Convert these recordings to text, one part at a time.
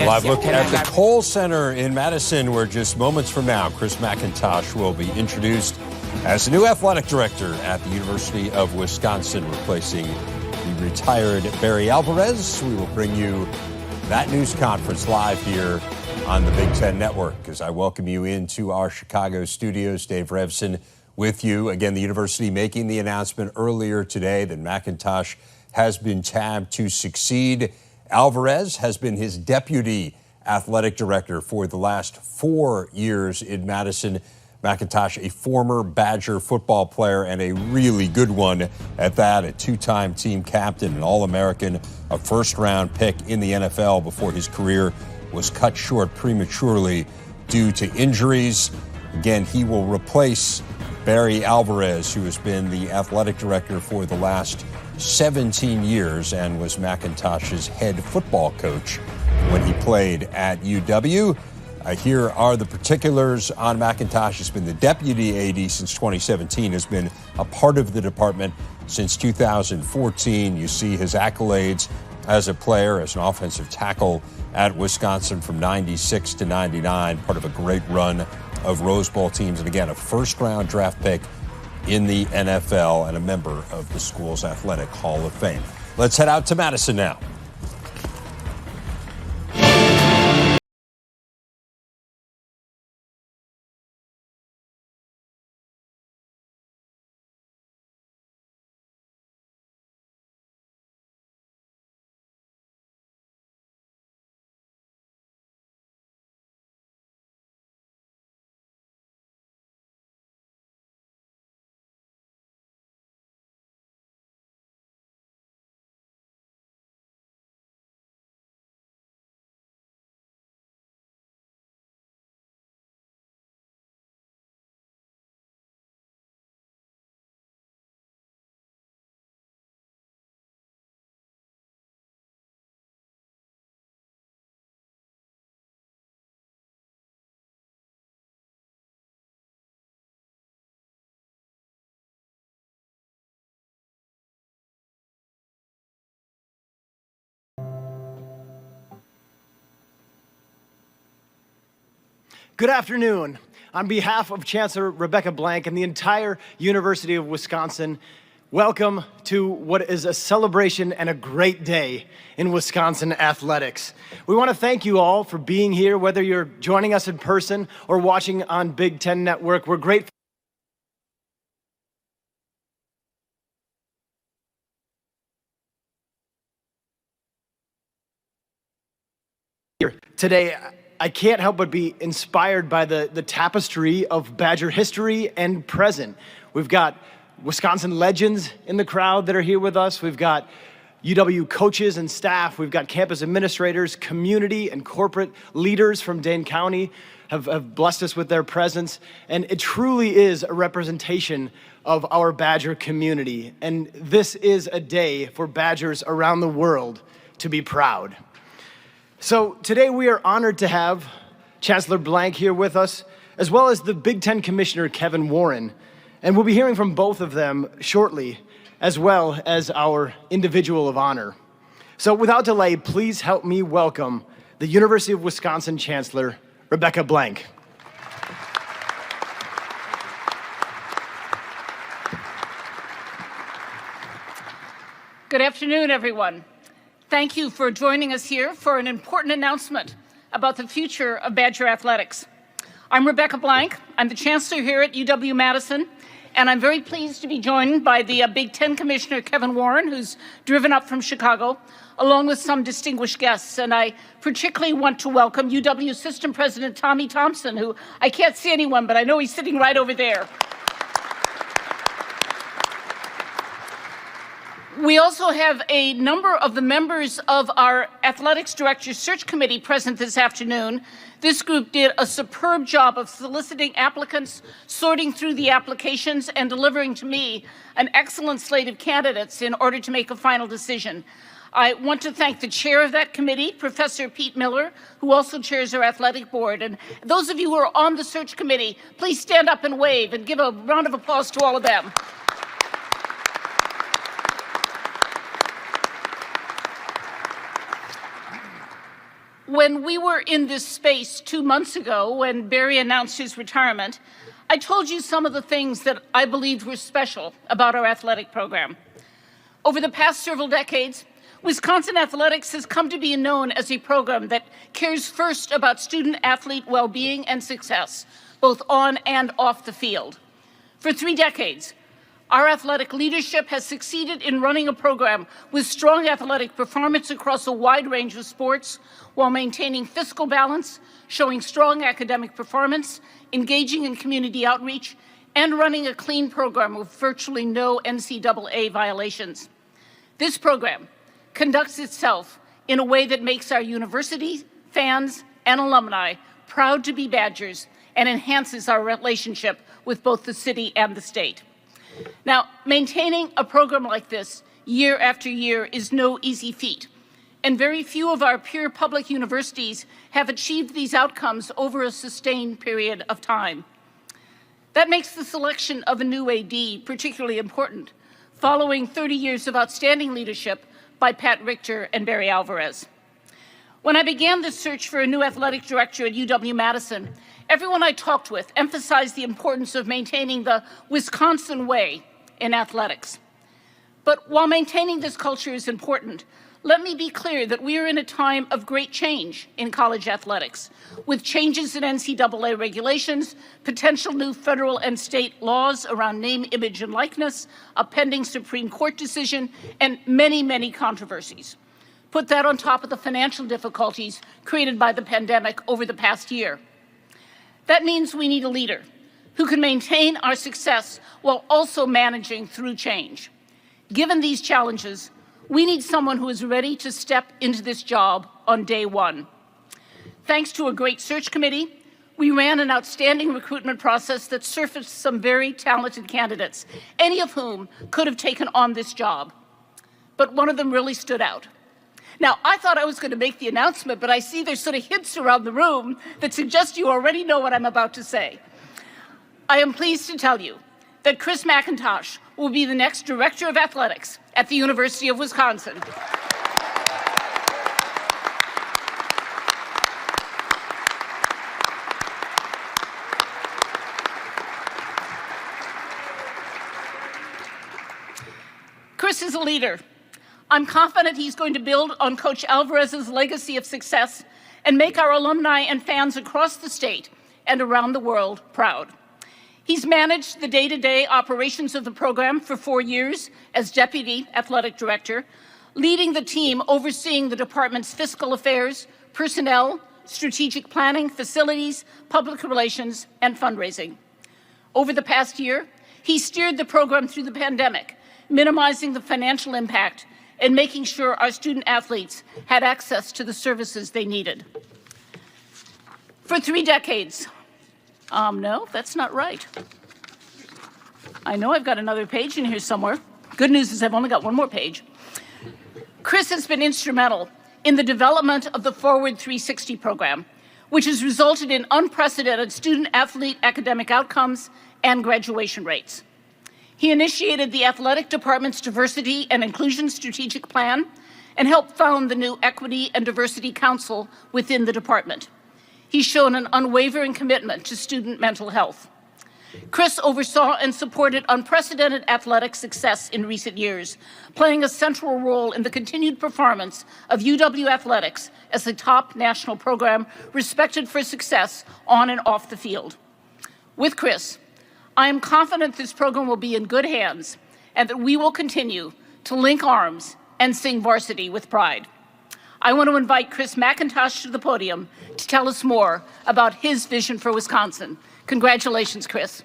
Live look at the Kohl Center in Madison, where just moments from now, Chris McIntosh will be introduced as the new athletic director at the University of Wisconsin, replacing the retired Barry Alvarez. We will bring you that news conference live here on the Big Ten Network as I welcome you into our Chicago studios. Dave Revsine with you. Again, the university making the announcement earlier today that McIntosh has been tabbed to succeed. Alvarez has been his deputy athletic director for the last 4 years in Madison. McIntosh, a former Badger football player and a really good one at that, a two-time team captain, an All-American, a first-round pick in the NFL before his career was cut short prematurely due to injuries. Again, he will replace Barry Alvarez, who has been the athletic director for the last 17 years and was McIntosh's head football coach when he played at UW. Here are the particulars on McIntosh. He's been the deputy AD since 2017, has been a part of the department since 2014. You see his accolades as a player, as an offensive tackle at Wisconsin from 96 to 99, part of a great run of Rose Bowl teams, and again, a first-round draft pick in the NFL and a member of the school's Athletic Hall of Fame. Let's head out to Madison now. Good afternoon. On behalf of Chancellor Rebecca Blank and the entire University of Wisconsin, welcome to what is a celebration and a great day in Wisconsin athletics. We want to thank you all for being here, whether you're joining us in person or watching on Big Ten Network. We're grateful. Today, I can't help but be inspired by the tapestry of Badger history and present. We've got Wisconsin legends in the crowd that are here with us. We've got UW coaches and staff. We've got campus administrators, community and corporate leaders from Dane County have blessed us with their presence. And it truly is a representation of our Badger community. And this is a day for Badgers around the world to be proud. So today we are honored to have Chancellor Blank here with us, as well as the Big Ten Commissioner, Kevin Warren. And we'll be hearing from both of them shortly, as well as our individual of honor. So without delay, please help me welcome the University of Wisconsin Chancellor, Rebecca Blank. Good afternoon, everyone. Thank you for joining us here for an important announcement about the future of Badger athletics. I'm Rebecca Blank. I'm the Chancellor here at UW-Madison, and I'm very pleased to be joined by the Big Ten Commissioner, Kevin Warren, who's driven up from Chicago, along with some distinguished guests. And I particularly want to welcome UW System President Tommy Thompson, who I can't see anyone, but I know he's sitting right over there. We also have a number of the members of our Athletics Director Search Committee present this afternoon. This group did a superb job of soliciting applicants, sorting through the applications, and delivering to me an excellent slate of candidates in order to make a final decision. I want to thank the chair of that committee, Professor Pete Miller, who also chairs our athletic board. And those of you who are on the search committee, please stand up and wave and give a round of applause to all of them. When we were in this space 2 months ago, when Barry announced his retirement, I told you some of the things that I believed were special about our athletic program. Over the past several decades, Wisconsin athletics has come to be known as a program that cares first about student-athlete well-being and success, both on and off the field. For 3 decades, our athletic leadership has succeeded in running a program with strong athletic performance across a wide range of sports while maintaining fiscal balance, showing strong academic performance, engaging in community outreach, and running a clean program with virtually no NCAA violations. This program conducts itself in a way that makes our university, fans, and alumni proud to be Badgers and enhances our relationship with both the city and the state. Now, maintaining a program like this year after year is no easy feat, and very few of our peer public universities have achieved these outcomes over a sustained period of time. That makes the selection of a new AD particularly important, following 30 years of outstanding leadership by Pat Richter and Barry Alvarez. When I began the search for a new athletic director at UW-Madison, everyone I talked with emphasized the importance of maintaining the Wisconsin way in athletics. But while maintaining this culture is important, let me be clear that we are in a time of great change in college athletics, with changes in NCAA regulations, potential new federal and state laws around name, image, and likeness, a pending Supreme Court decision, and many, many controversies. Put that on top of the financial difficulties created by the pandemic over the past year. That means we need a leader who can maintain our success while also managing through change. Given these challenges, we need someone who is ready to step into this job on day one. Thanks to a great search committee, we ran an outstanding recruitment process that surfaced some very talented candidates, any of whom could have taken on this job. But one of them really stood out. Now, I thought I was going to make the announcement, but I see there's sort of hints around the room that suggest you already know what I'm about to say. I am pleased to tell you that Chris McIntosh will be the next Director of Athletics at the University of Wisconsin. Chris is a leader. I'm confident he's going to build on Coach Alvarez's legacy of success and make our alumni and fans across the state and around the world proud. He's managed the day-to-day operations of the program for 4 years as Deputy Athletic Director, leading the team overseeing the department's fiscal affairs, personnel, strategic planning, facilities, public relations, and fundraising. Over the past year, he steered the program through the pandemic, minimizing the financial impact and making sure our student athletes had access to the services they needed. For 3 decades, no, that's not right. I know I've got another page in here somewhere. Good news is I've only got one more page. Chris has been instrumental in the development of the Forward 360 program, which has resulted in unprecedented student-athlete academic outcomes and graduation rates. He initiated the athletic department's diversity and inclusion strategic plan and helped found the new Equity and Diversity Council within the department. He's shown an unwavering commitment to student mental health. Chris oversaw and supported unprecedented athletic success in recent years, playing a central role in the continued performance of UW Athletics as a top national program respected for success on and off the field. With Chris, I am confident this program will be in good hands and that we will continue to link arms and sing varsity with pride. I want to invite Chris McIntosh to the podium to tell us more about his vision for Wisconsin. Congratulations, Chris.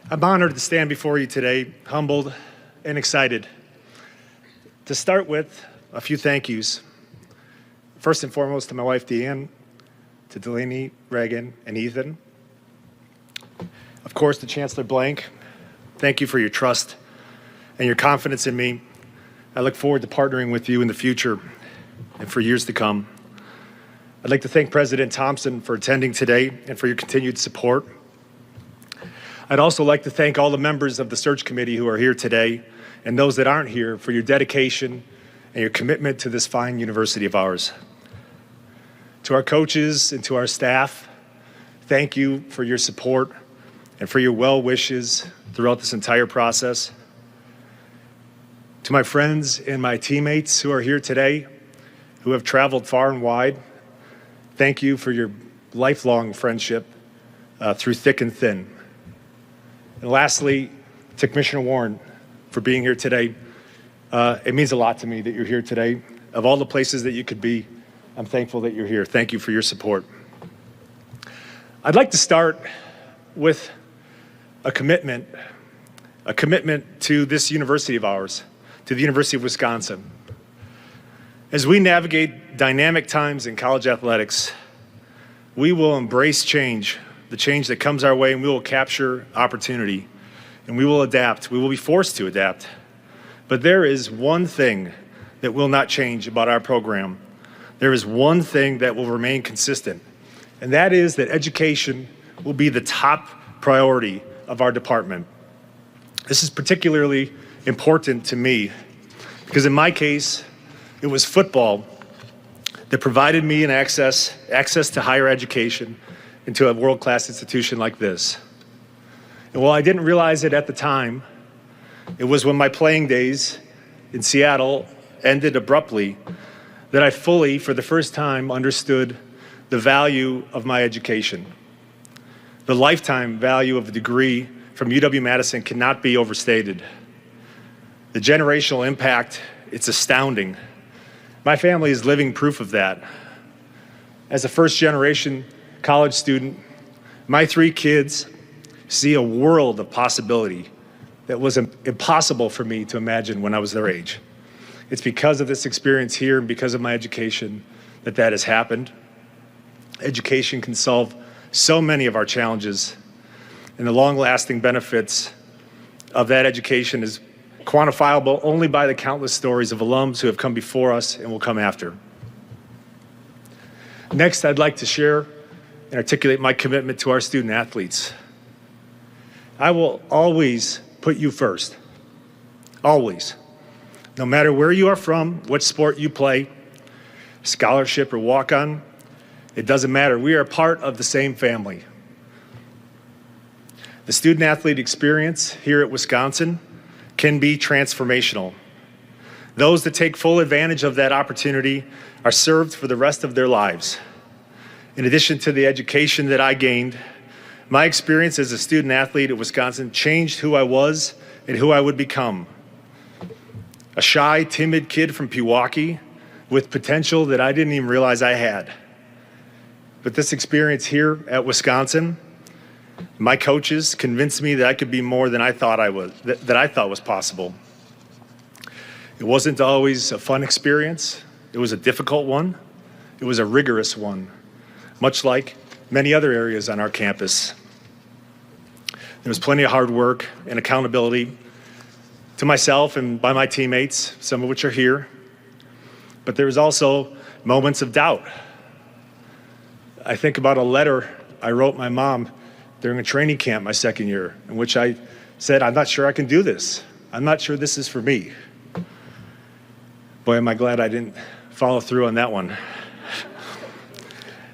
I'm honored to stand before you today, humbled and excited. To start with, a few thank yous. First and foremost to my wife, Deanne, to Delaney, Reagan, and Ethan. Of course, to Chancellor Blank, thank you for your trust and your confidence in me. I look forward to partnering with you in the future and for years to come. I'd like to thank President Thompson for attending today and for your continued support. I'd also like to thank all the members of the search committee who are here today and those that aren't here for your dedication and your commitment to this fine university of ours. To our coaches and to our staff, thank you for your support and for your well wishes throughout this entire process. To my friends and my teammates who are here today, who have traveled far and wide, thank you for your lifelong friendship through thick and thin. And lastly, to Commissioner Warren for being here today. It means a lot to me that you're here today. Of all the places that you could be, I'm thankful that you're here. Thank you for your support. I'd like to start with a commitment to this university of ours, to the University of Wisconsin. As we navigate dynamic times in college athletics, we will embrace change, the change that comes our way, and we will capture opportunity, and we will adapt. We will be forced to adapt. But there is one thing that will not change about our program. There is one thing that will remain consistent, and that is that education will be the top priority of our department. This is particularly important to me because in my case, it was football that provided me an access to higher education into a world-class institution like this. And while I didn't realize it at the time, it was when my playing days in Seattle ended abruptly that I fully, for the first time, understood the value of my education. The lifetime value of a degree from UW-Madison cannot be overstated. The generational impact, it's astounding. My family is living proof of that. As a first-generation college student, my 3 kids see a world of possibility that was impossible for me to imagine when I was their age. It's because of this experience here and because of my education that has happened. Education can solve so many of our challenges, and the long-lasting benefits of that education is quantifiable only by the countless stories of alums who have come before us and will come after. Next, I'd like to share and articulate my commitment to our student athletes. I will always put you first, always. No matter where you are from, what sport you play, scholarship or walk-on, it doesn't matter. We are part of the same family. The student-athlete experience here at Wisconsin can be transformational. Those that take full advantage of that opportunity are served for the rest of their lives. In addition to the education that I gained, my experience as a student athlete at Wisconsin changed who I was and who I would become. A shy, timid kid from Pewaukee with potential that I didn't even realize I had. But this experience here at Wisconsin, my coaches convinced me that I could be more than I thought I was, that I thought was possible. It wasn't always a fun experience. It was a difficult one. It was a rigorous one, much like many other areas on our campus. There was plenty of hard work and accountability to myself and by my teammates, some of which are here. But there was also moments of doubt. I think about a letter I wrote my mom during a training camp my second year, in which I said, I'm not sure I can do this. I'm not sure this is for me. Boy, am I glad I didn't follow through on that one.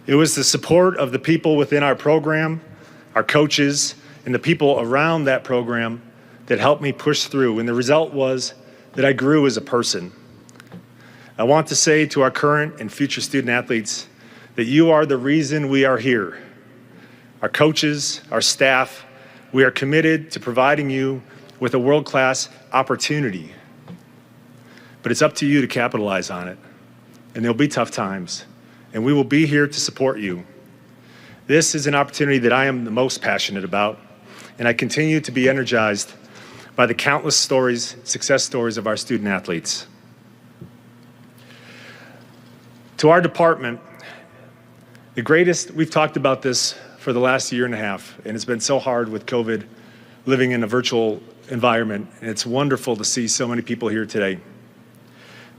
It was the support of the people within our program, our coaches, and the people around that program that helped me push through. And the result was that I grew as a person. I want to say to our current and future student athletes that you are the reason we are here. Our coaches, our staff, we are committed to providing you with a world-class opportunity. But it's up to you to capitalize on it. And there'll be tough times. And we will be here to support you. This is an opportunity that I am the most passionate about. And I continue to be energized by the countless stories, success stories of our student athletes. To our department, we've talked about this for the last year and a half, and it's been so hard with COVID, living in a virtual environment, and it's wonderful to see so many people here today.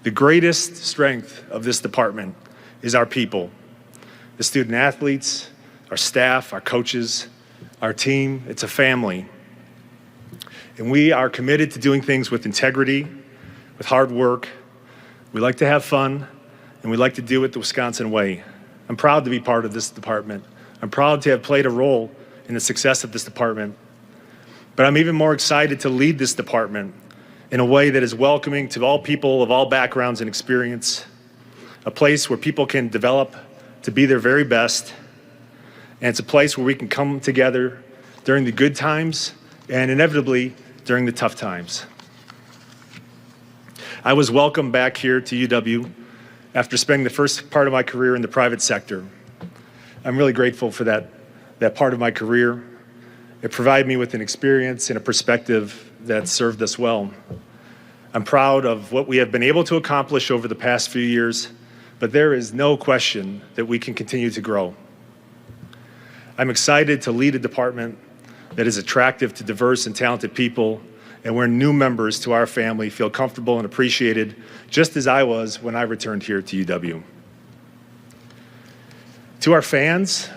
The greatest strength of this department is our people. the student athletes, our staff, our coaches, our team. It's a family. And we are committed to doing things with integrity, with hard work. We like to have fun, and we like to do it the Wisconsin way. I'm proud to be part of this department. I'm proud to have played a role in the success of this department. But I'm even more excited to lead this department in a way that is welcoming to all people of all backgrounds and experience, a place where people can develop to be their very best, and it's a place where we can come together during the good times and inevitably during the tough times. I was welcomed back here to UW after spending the first part of my career in the private sector. I'm really grateful for that part of my career. It provided me with an experience and a perspective that served us well. I'm proud of what we have been able to accomplish over the past few years, but there is no question that we can continue to grow. I'm excited to lead a department that is attractive to diverse and talented people, and where new members to our family feel comfortable and appreciated, just as I was when I returned here to UW. To our fans,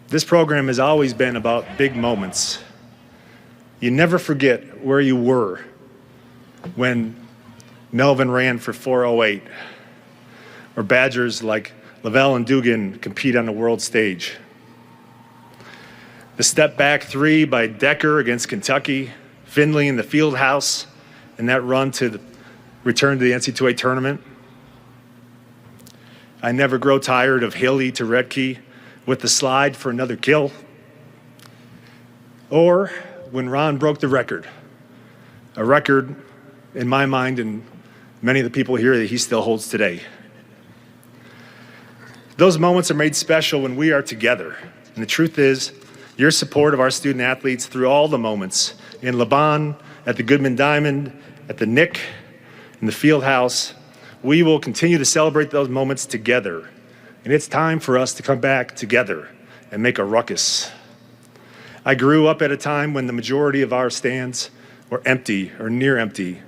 this program has always been about big moments. You never forget where you were when Melvin ran for 408, or Badgers like Lavelle and Dugan compete on the world stage. The step back three by Decker against Kentucky, Finley in the field house, and that run to return to the NCAA tournament. I never grow tired of Haley to Redkey with the slide for another kill. Or when Ron broke the record, a record in my mind and many of the people here that he still holds today. Those moments are made special when we are together. And the truth is, your support of our student athletes through all the moments in Laban, at the Goodman Diamond, at the Nick, in the field house, we will continue to celebrate those moments together. And it's time for us to come back together and make a ruckus. I grew up at a time when the majority of our stands were empty or near empty,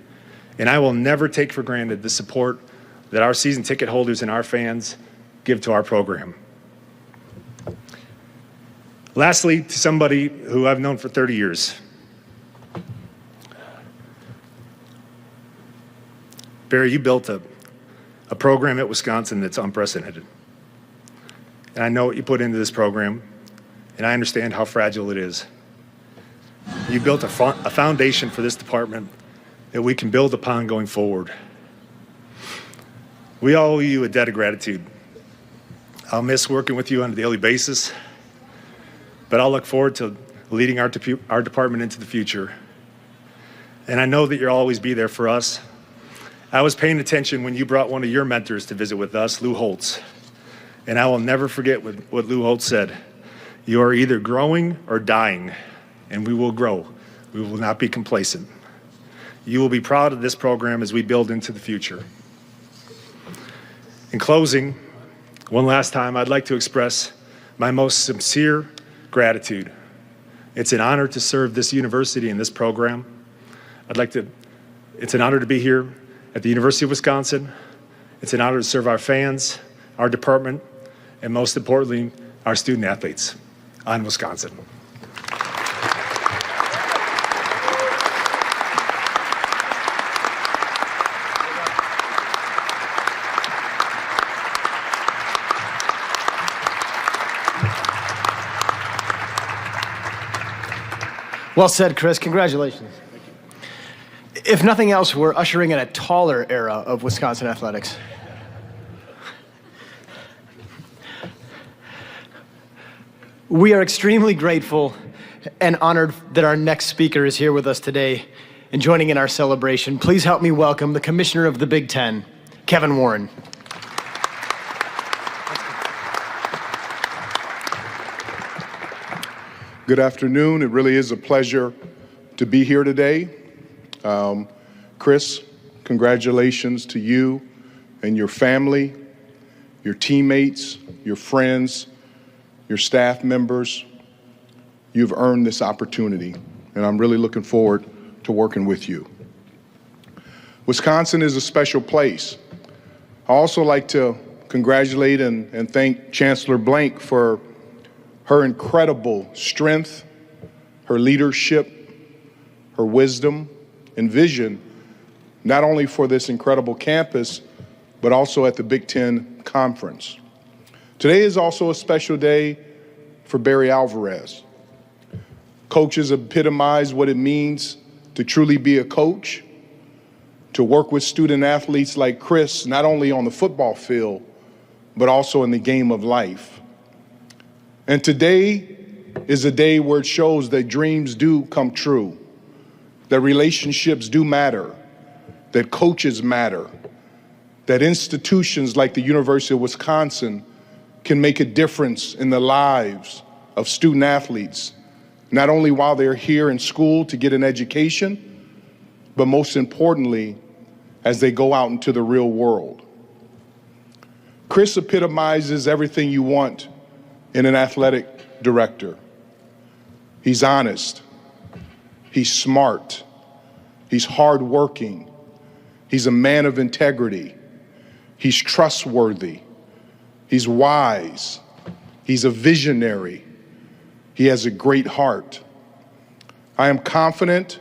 and I will never take for granted the support that our season ticket holders and our fans give to our program. Lastly, to somebody who I've known for 30 years. Barry, you built a program at Wisconsin that's unprecedented. And I know what you put into this program, and I understand how fragile it is. You built a foundation for this department that we can build upon going forward. We all owe you a debt of gratitude. I'll miss working with you on a daily basis, but I'll look forward to leading our department into the future. And I know that you'll always be there for us. I was paying attention when you brought one of your mentors to visit with us, Lou Holtz. And I will never forget what Lou Holtz said. You are either growing or dying, and we will grow. We will not be complacent. You will be proud of this program as we build into the future. In closing, one last time, I'd like to express my most sincere gratitude. It's an honor to serve this university and this program. It's an honor to be here at the University of Wisconsin. It's an honor to serve our fans, our department, and most importantly, our student athletes on Wisconsin. Well said, Chris. Congratulations. If nothing else, we're ushering in a taller era of Wisconsin athletics. We are extremely grateful and honored that our next speaker is here with us today and joining in our celebration. Please help me welcome the Commissioner of the Big Ten, Kevin Warren. Good afternoon. It really is a pleasure to be here today. Chris, congratulations to you and your family, your teammates, your friends, your staff members. You've earned this opportunity, and I'm really looking forward to working with you. Wisconsin is a special place. I also like to congratulate and thank Chancellor Blank for her incredible strength, her leadership, her wisdom and vision, not only for this incredible campus, but also at the Big Ten Conference. Today is also a special day for Barry Alvarez. Coaches epitomize what it means to truly be a coach, to work with student athletes like Chris, not only on the football field, but also in the game of life. And today is a day where it shows that dreams do come true, that relationships do matter, that coaches matter, that institutions like the University of Wisconsin can make a difference in the lives of student athletes, not only while they're here in school to get an education, but most importantly, as they go out into the real world. Chris epitomizes everything you want in an athletic director. He's honest, he's smart, he's hardworking, he's a man of integrity, he's trustworthy, he's wise, he's a visionary, he has a great heart. I am confident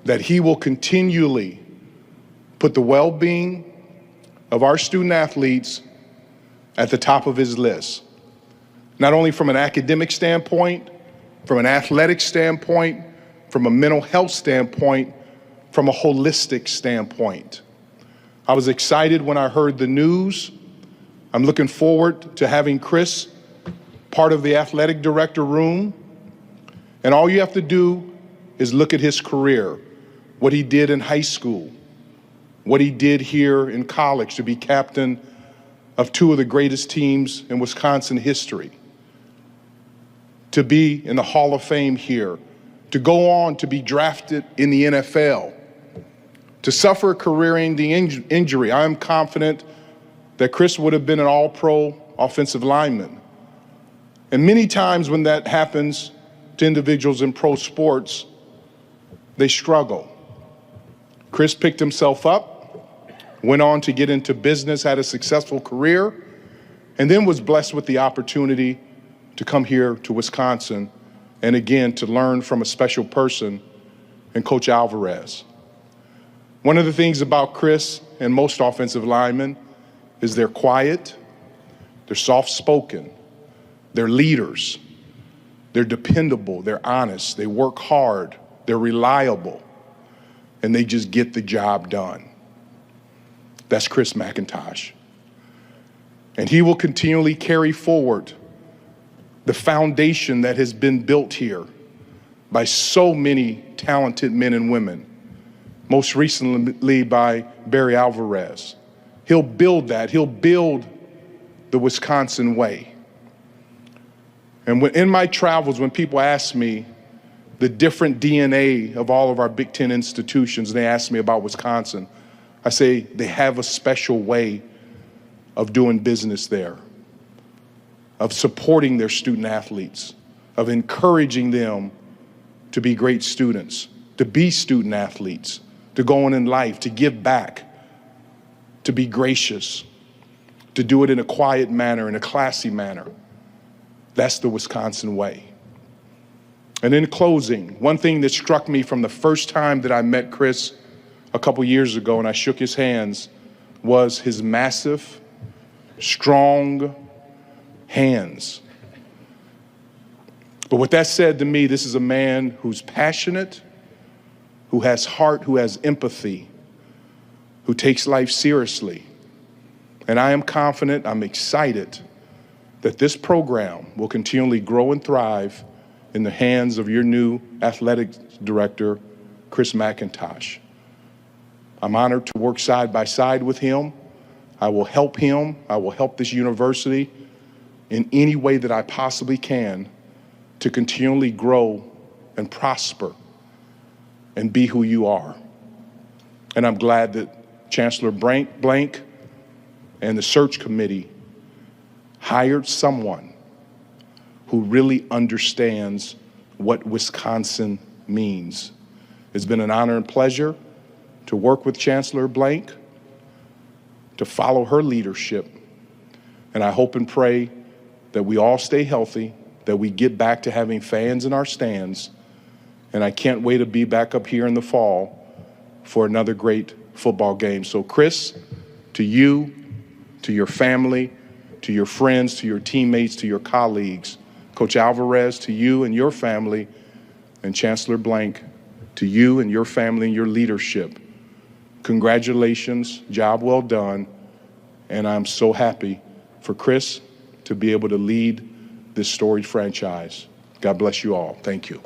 that he will continually put the well-being of our student athletes at the top of his list, not only from an academic standpoint, from an athletic standpoint, from a mental health standpoint, from a holistic standpoint. I was excited when I heard the news. I'm looking forward to having Chris part of the athletic director room. And all you have to do is look at his career, what he did in high school, what he did here in college to be captain of two of the greatest teams in Wisconsin history, to be in the Hall of Fame here, to go on to be drafted in the NFL, to suffer a career-ending injury. I am confident that Chris would have been an all-pro offensive lineman. And many times when that happens to individuals in pro sports, they struggle. Chris picked himself up, went on to get into business, had a successful career, and then was blessed with the opportunity to come here to Wisconsin and again to learn from a special person in Coach Alvarez. One of the things about Chris and most offensive linemen is they're quiet, they're soft-spoken, they're leaders, they're dependable, they're honest, they work hard, they're reliable, and they just get the job done. That's Chris McIntosh. And he will continually carry forward the foundation that has been built here by so many talented men and women, most recently by Barry Alvarez. He'll build that. He'll build the Wisconsin way. And in my travels, when people ask me the different DNA of all of our Big Ten institutions, and they ask me about Wisconsin, I say they have a special way of doing business there, of supporting their student athletes, of encouraging them to be great students, to be student athletes, to go on in life, to give back, to be gracious, to do it in a quiet manner, in a classy manner. That's the Wisconsin way. And in closing, one thing that struck me from the first time that I met Chris a couple years ago and I shook his hands was his massive, strong hands. But with that said, to me, this is a man who's passionate, who has heart, who has empathy, who takes life seriously. And I am confident, I'm excited that this program will continually grow and thrive in the hands of your new athletics director, Chris McIntosh. I'm honored to work side by side with him. I will help him. I will help this university in any way that I possibly can to continually grow and prosper and be who you are. And I'm glad that Chancellor Blank and the search committee hired someone who really understands what Wisconsin means. It's been an honor and pleasure to work with Chancellor Blank, to follow her leadership, And I hope and pray that we all stay healthy, that we get back to having fans in our stands. And I can't wait to be back up here in the fall for another great football game. So Chris, to you, to your family, to your friends, to your teammates, to your colleagues, Coach Alvarez, to you and your family, and Chancellor Blank, to you and your family and your leadership, congratulations, job well done, and I'm so happy for Chris to be able to lead this storied franchise. God bless you all. Thank you.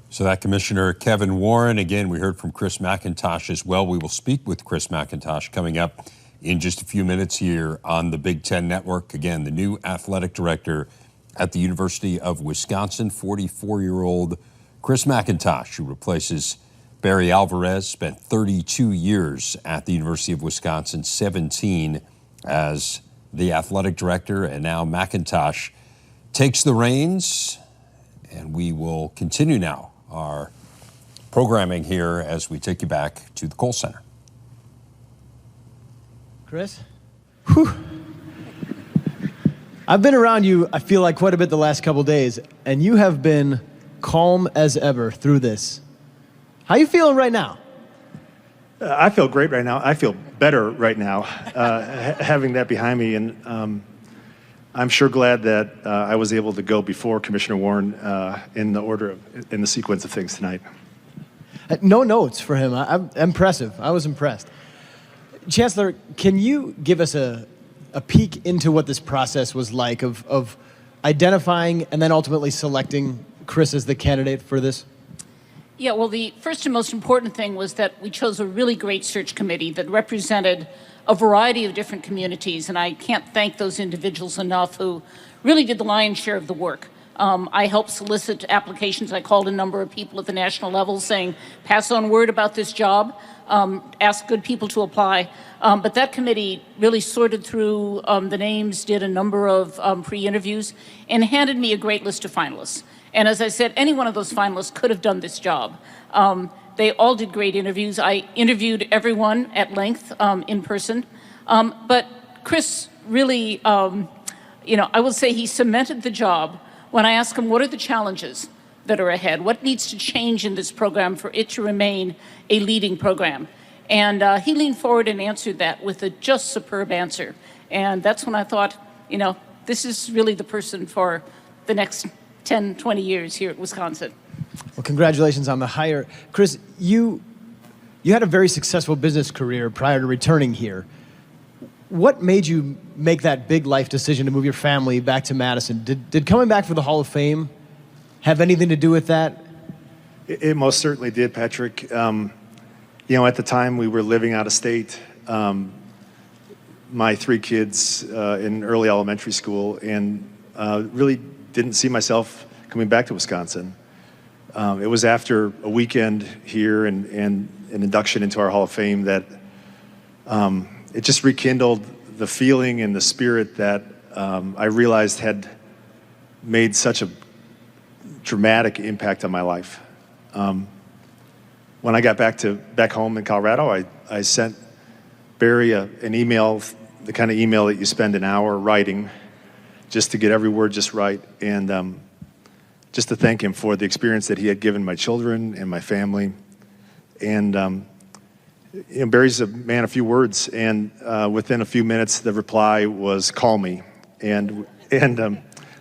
So that Commissioner Kevin Warren, again, we heard from Chris McIntosh as well. We will speak with Chris McIntosh coming up in just a few minutes here on the Big Ten Network. Again, the new athletic director at the University of Wisconsin, 44-year-old Chris McIntosh, who replaces Barry Alvarez, spent 32 years at the University of Wisconsin, 17 as the athletic director, and now McIntosh takes the reins, and we will continue now our programming here as we take you back to the Kohl Center. Chris? Whew. I've been around you, I feel like, quite a bit the last couple days, and you have been calm as ever through this. How you feeling right now? I feel great right now. I feel better right now, having that behind me. And I'm sure glad that I was able to go before Commissioner Warren in the sequence of things tonight. No notes for him. I'm impressive. I was impressed. Chancellor, can you give us a peek into what this process was like of identifying and then ultimately selecting Chris as the candidate for this? Yeah, well, the first and most important thing was that we chose a really great search committee that represented a variety of different communities, and I can't thank those individuals enough who really did the lion's share of the work. I helped solicit applications. I called a number of people at the national level saying, pass on word about this job, ask good people to apply. But that committee really sorted through the names, did a number of pre-interviews, and handed me a great list of finalists. And as I said, any one of those finalists could have done this job. They all did great interviews. I interviewed everyone at length in person. But Chris really, I will say he cemented the job when I asked him, what are the challenges that are ahead? What needs to change in this program for it to remain a leading program? And he leaned forward and answered that with a just superb answer. And that's when I thought, this is really the person for the next 10, 20 years here at Wisconsin. Well, congratulations on the hire. Chris, you had a very successful business career prior to returning here. What made you make that big life decision to move your family back to Madison? Did coming back for the Hall of Fame have anything to do with that? It most certainly did, Patrick. At the time we were living out of state, my three kids in early elementary school, and really didn't see myself coming back to Wisconsin. It was after a weekend here and an induction into our Hall of Fame that it just rekindled the feeling and the spirit that I realized had made such a dramatic impact on my life. When I got back home in Colorado, I sent Barry an email, the kind of email that you spend an hour writing just to get every word just right, and just to thank him for the experience that he had given my children and my family. And Barry's a man of few words, and within a few minutes, the reply was, call me, and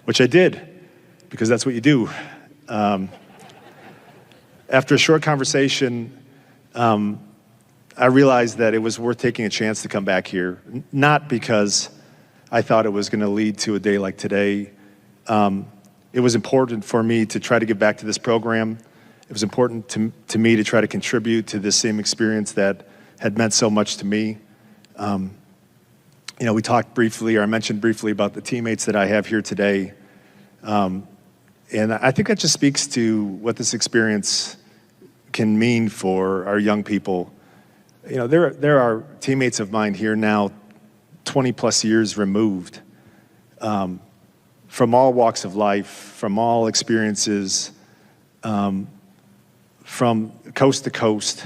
which I did, because that's what you do. After a short conversation, I realized that it was worth taking a chance to come back here, not because I thought it was going to lead to a day like today. It was important for me to try to get back to this program. It was important to me to try to contribute to this same experience that had meant so much to me. We talked briefly, or I mentioned briefly, about the teammates that I have here today. And I think that just speaks to what this experience can mean for our young people. There are teammates of mine here now, 20 plus years removed, from all walks of life, from all experiences, from coast to coast.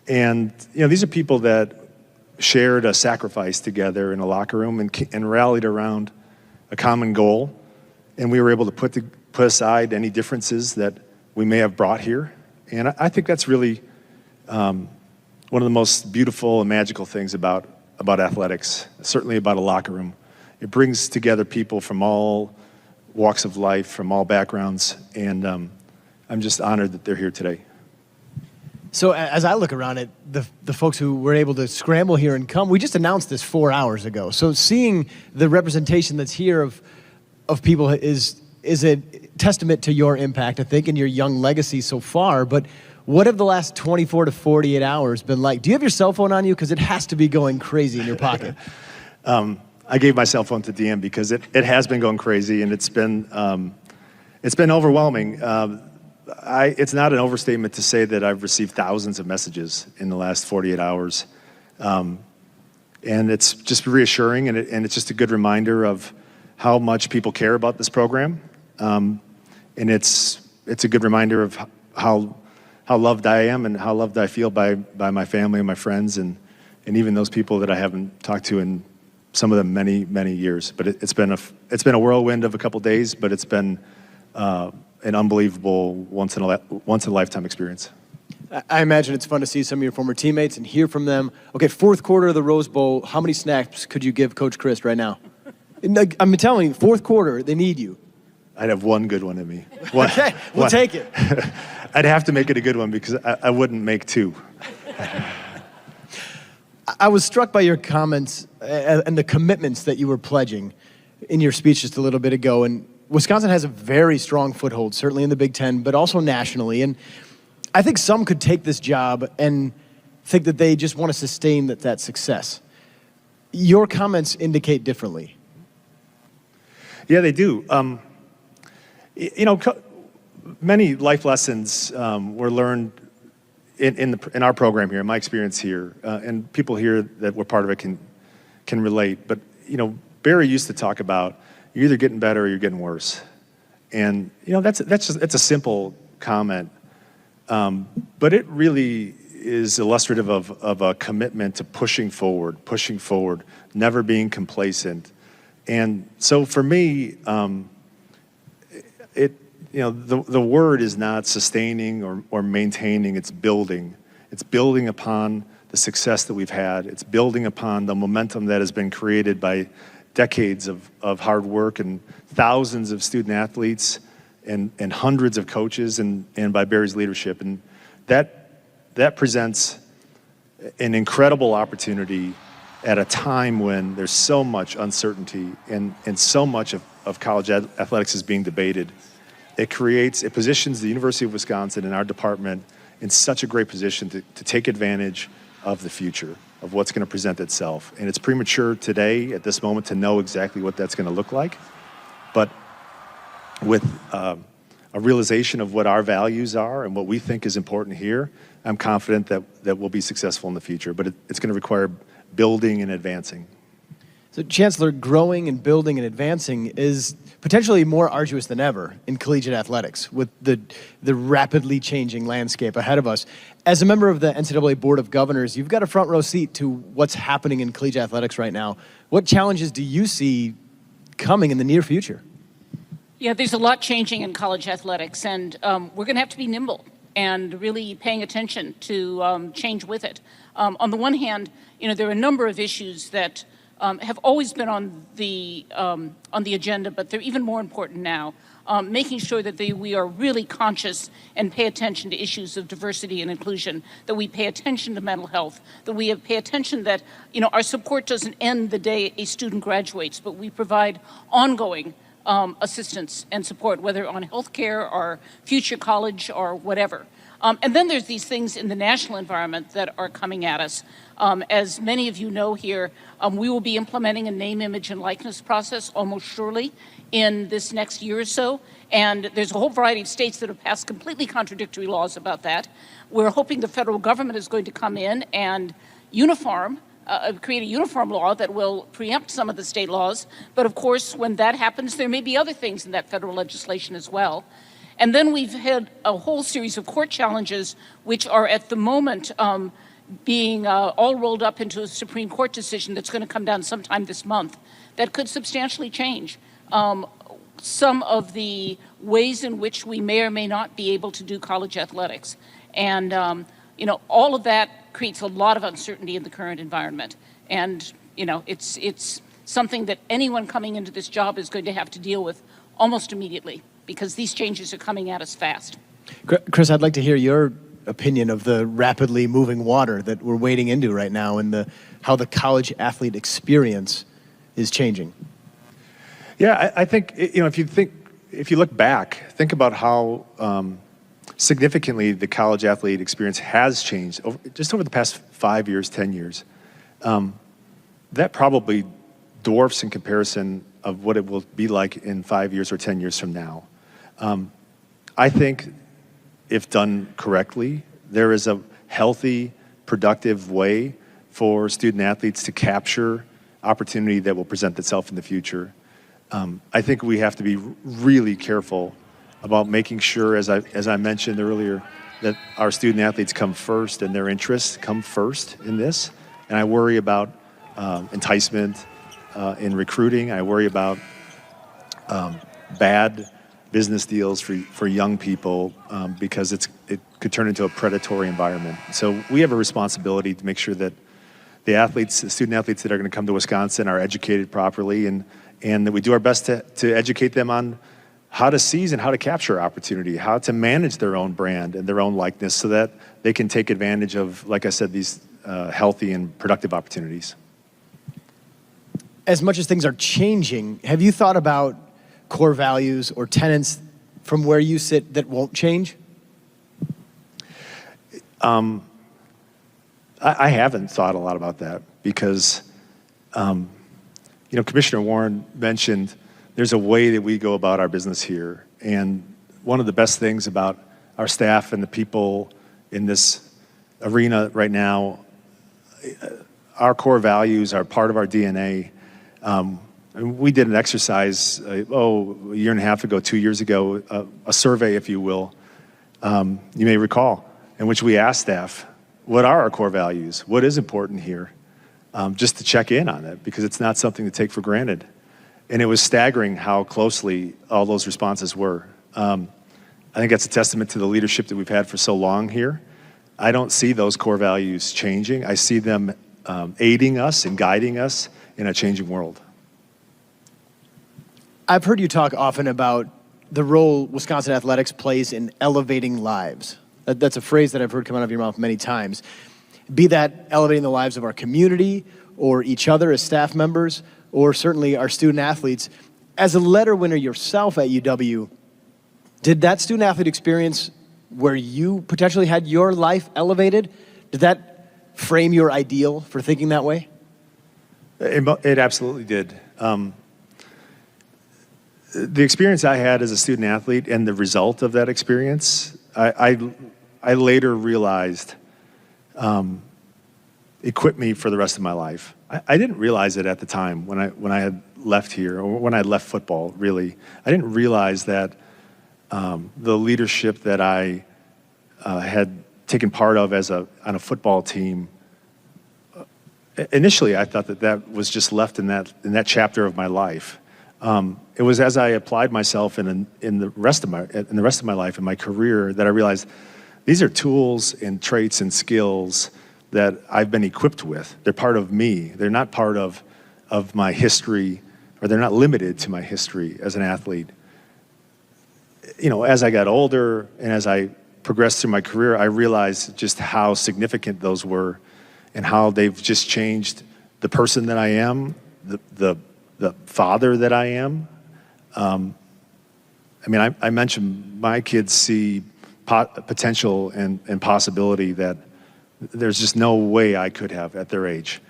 And, these are people that shared a sacrifice together in a locker room and rallied around a common goal. And we were able to put aside any differences that we may have brought here. And I think that's really one of the most beautiful and magical things about athletics, certainly about a locker room. It brings together people from all walks of life, from all backgrounds, and I'm just honored that they're here today. So as I look around at the folks who were able to scramble here and come, we just announced this 4 hours ago. So seeing the representation that's here of people is a testament to your impact, I think, and your young legacy so far. But what have the last 24 to 48 hours been like? Do you have your cell phone on you? Because it has to be going crazy in your pocket. I gave my cell phone to DM because it has been going crazy, and it's been overwhelming. It's not an overstatement to say that I've received thousands of messages in the last 48 hours. And it's just reassuring, and it's just a good reminder of how much people care about this program. And it's a good reminder of how loved I am and how loved I feel by my family and my friends and even those people that I haven't talked to in some of them many, many years. But it's been a whirlwind of a couple days, but it's been an unbelievable once in a lifetime experience. I imagine it's fun to see some of your former teammates and hear from them. Okay, fourth quarter of the Rose Bowl, how many snaps could you give Coach Chris right now? I'm telling you, fourth quarter, they need you. I'd have one good one in me. Okay, we'll take it. I'd have to make it a good one because I wouldn't make two. I was struck by your comments and the commitments that you were pledging in your speech just a little bit ago. And Wisconsin has a very strong foothold, certainly in the Big Ten, but also nationally. And I think some could take this job and think that they just want to sustain that success. Your comments indicate differently. Yeah, they do. Many life lessons were learned in our program here, in my experience here, and people here that were part of it can relate. But Barry used to talk about you're either getting better or you're getting worse, and that's a simple comment, but it really is illustrative of a commitment to pushing forward, never being complacent. And so for me, the word is not sustaining or maintaining, it's building. It's building upon the success that we've had. It's building upon the momentum that has been created by decades of hard work and thousands of student athletes and hundreds of coaches and by Barry's leadership. And that presents an incredible opportunity at a time when there's so much uncertainty and so much of college athletics is being debated. It positions the University of Wisconsin and our department in such a great position to take advantage of the future, of what's going to present itself. And it's premature today, at this moment, to know exactly what that's going to look like. But with a realization of what our values are and what we think is important here, I'm confident that we'll be successful in the future. But it's going to require building and advancing. So, Chancellor, growing and building and advancing is potentially more arduous than ever in collegiate athletics with the rapidly changing landscape ahead of us. As a member of the NCAA Board of Governors, you've got a front row seat to what's happening in collegiate athletics right now. What challenges do you see coming in the near future? Yeah, there's a lot changing in college athletics, and we're going to have to be nimble and really paying attention to change with it. On the one hand, there are a number of issues that have always been on the agenda, but they're even more important now. Making sure that we are really conscious and pay attention to issues of diversity and inclusion, that we pay attention to mental health, that we pay attention that our support doesn't end the day a student graduates, but we provide ongoing assistance and support, whether on healthcare or future college or whatever. And then there's these things in the national environment that are coming at us. As many of you know here, we will be implementing a name, image, and likeness process almost surely in this next year or so. And there's a whole variety of states that have passed completely contradictory laws about that. We're hoping the federal government is going to come in and create a uniform law that will preempt some of the state laws. But of course, when that happens, there may be other things in that federal legislation as well. And then we've had a whole series of court challenges, which are at the moment being all rolled up into a Supreme Court decision that's going to come down sometime this month that could substantially change some of the ways in which we may or may not be able to do college athletics. And, all of that creates a lot of uncertainty in the current environment. And, it's something that anyone coming into this job is going to have to deal with almost immediately because these changes are coming at us fast. Chris, I'd like to hear your opinion of the rapidly moving water that we're wading into right now and how the college athlete experience is changing. Yeah, I think, if you look back, think about how significantly the college athlete experience has changed over the past 5 years, 10 years. That probably dwarfs in comparison of what it will be like in 5 years or 10 years from now. I think if done correctly, there is a healthy, productive way for student athletes to capture opportunity that will present itself in the future. I think we have to be really careful about making sure, as I mentioned earlier, that our student athletes come first and their interests come first in this. And I worry about enticement in recruiting. I worry about bad business deals for young people because it could turn into a predatory environment. So we have a responsibility to make sure that the student athletes that are going to come to Wisconsin are educated properly and that we do our best to educate them on how to seize and how to capture opportunity, how to manage their own brand and their own likeness so that they can take advantage of, like I said, these healthy and productive opportunities. As much as things are changing, have you thought about core values or tenets from where you sit that won't change? I haven't thought a lot about that because, Commissioner Warren mentioned there's a way that we go about our business here. And one of the best things about our staff and the people in this arena right now, our core values are part of our DNA. We did an exercise, a year and a half ago, 2 years ago, a survey, if you will, you may recall, in which we asked staff, what are our core values? What is important here? Just to check in on it, because it's not something to take for granted. And it was staggering how closely all those responses were. I think that's a testament to the leadership that we've had for so long here. I don't see those core values changing. I see them aiding us and guiding us in a changing world. I've heard you talk often about the role Wisconsin athletics plays in elevating lives. That's a phrase that I've heard come out of your mouth many times. Be that elevating the lives of our community or each other as staff members, or certainly our student athletes. As a letter winner yourself at UW, did that student athlete experience where you potentially had your life elevated, did that frame your ideal for thinking that way? It absolutely did. The experience I had as a student athlete and the result of that experience, I later realized equipped me for the rest of my life. I didn't realize it at the time when I had left here, or when I had left football, really. I didn't realize that the leadership that I had taken part of on a football team, initially I thought that was just left in that chapter of my life. It was as I applied myself in the rest of my life, in my career, that I realized these are tools and traits and skills that I've been equipped with. They're part of me. They're not part of my history, or they're not limited to my history as an athlete. As I got older and as I progressed through my career, I realized just how significant those were and how they've just changed the person that I am, the father that I am. I mentioned my kids see potential and possibility that there's just no way I could have at their age.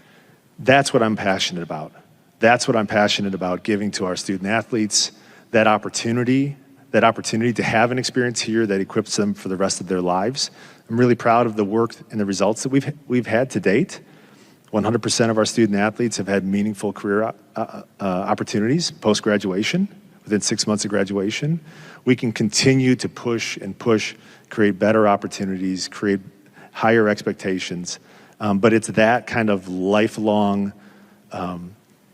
That's what I'm passionate about. That's what I'm passionate about, giving to our student athletes that opportunity to have an experience here that equips them for the rest of their lives. I'm really proud of the work and the results that we've had to date. 100% of our student athletes have had meaningful career opportunities post-graduation, within 6 months of graduation, we can continue to push and push, create better opportunities, create higher expectations. But it's that kind of lifelong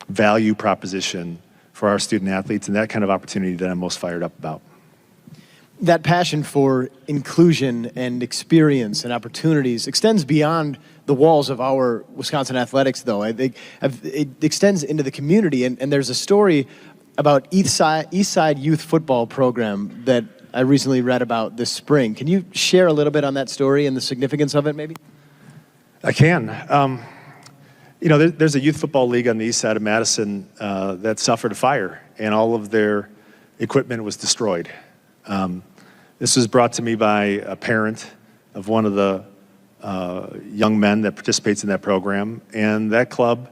value proposition for our student athletes and that kind of opportunity that I'm most fired up about. That passion for inclusion and experience and opportunities extends beyond the walls of our Wisconsin athletics, though. I think it extends into the community, and there's a story about East Side Youth Football Program that I recently read about this spring. Can you share a little bit on that story and the significance of it, maybe? I can. There's a youth football league on the east side of Madison that suffered a fire, and all of their equipment was destroyed. This was brought to me by a parent of one of the young men that participates in that program, and that club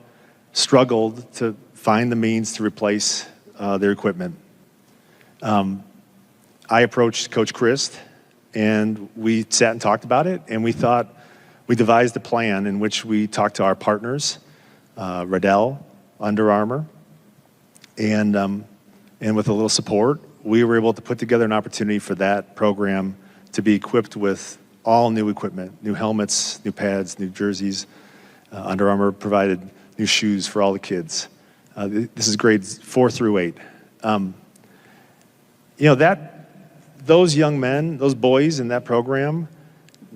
struggled to find the means to replace their equipment. I approached Coach Christ, and we sat and talked about it, and we devised a plan in which we talked to our partners, Riddell, Under Armour, and with a little support, we were able to put together an opportunity for that program to be equipped with all new equipment, new helmets, new pads, new jerseys. Under Armour provided new shoes for all the kids. This is grades 4 through 8. Those young men, those boys in that program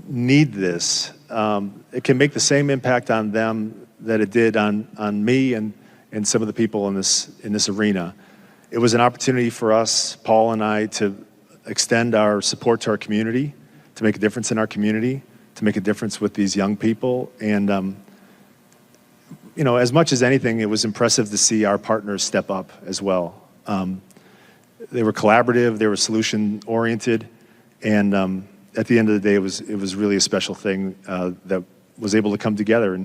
need this. It can make the same impact on them that it did on me and some of the people in this arena. It was an opportunity for us, Paul and I, to extend our support to our community, to make a difference in our community, to make a difference with these young people. And, as much as anything, it was impressive to see our partners step up as well. They were collaborative, they were solution-oriented, and at the end of the day, it was really a special thing that was able to come together.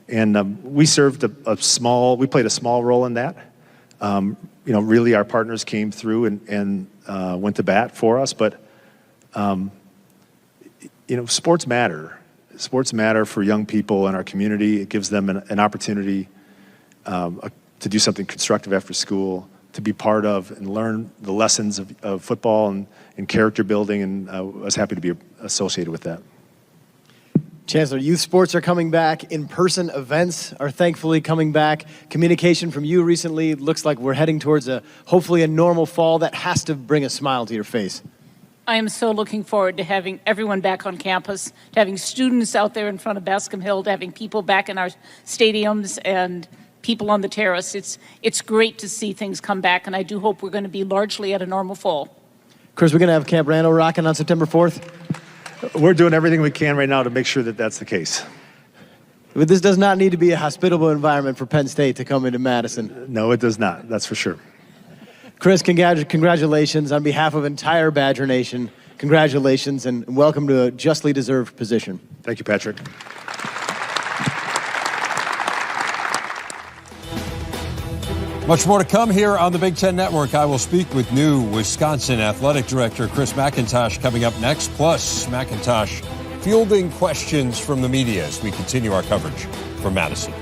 And we served we played a small role in that. Really our partners came through and went to bat for us, but sports matter. Sports matter for young people in our community. It gives them an opportunity to do something constructive after school, to be part of and learn the lessons of football and character building, and I was happy to be associated with that. Chancellor, youth sports are coming back. In-person events are thankfully coming back. Communication from you recently looks like we're heading towards hopefully a normal fall. That has to bring a smile to your face. I am so looking forward to having everyone back on campus, to having students out there in front of Bascom Hill, to having people back in our stadiums and people on the terrace. It's great to see things come back, and I do hope we're going to be largely at a normal fall. Chris, we're going to have Camp Randall rocking on September 4th. We're doing everything we can right now to make sure that that's the case. But this does not need to be a hospitable environment for Penn State to come into Madison. No, it does not. That's for sure. Chris, congratulations on behalf of entire Badger Nation. Congratulations and welcome to a justly deserved position. Thank you, Patrick. Much more to come here on the Big Ten Network. I will speak with new Wisconsin Athletic Director Chris McIntosh coming up next. Plus, McIntosh fielding questions from the media as we continue our coverage from Madison.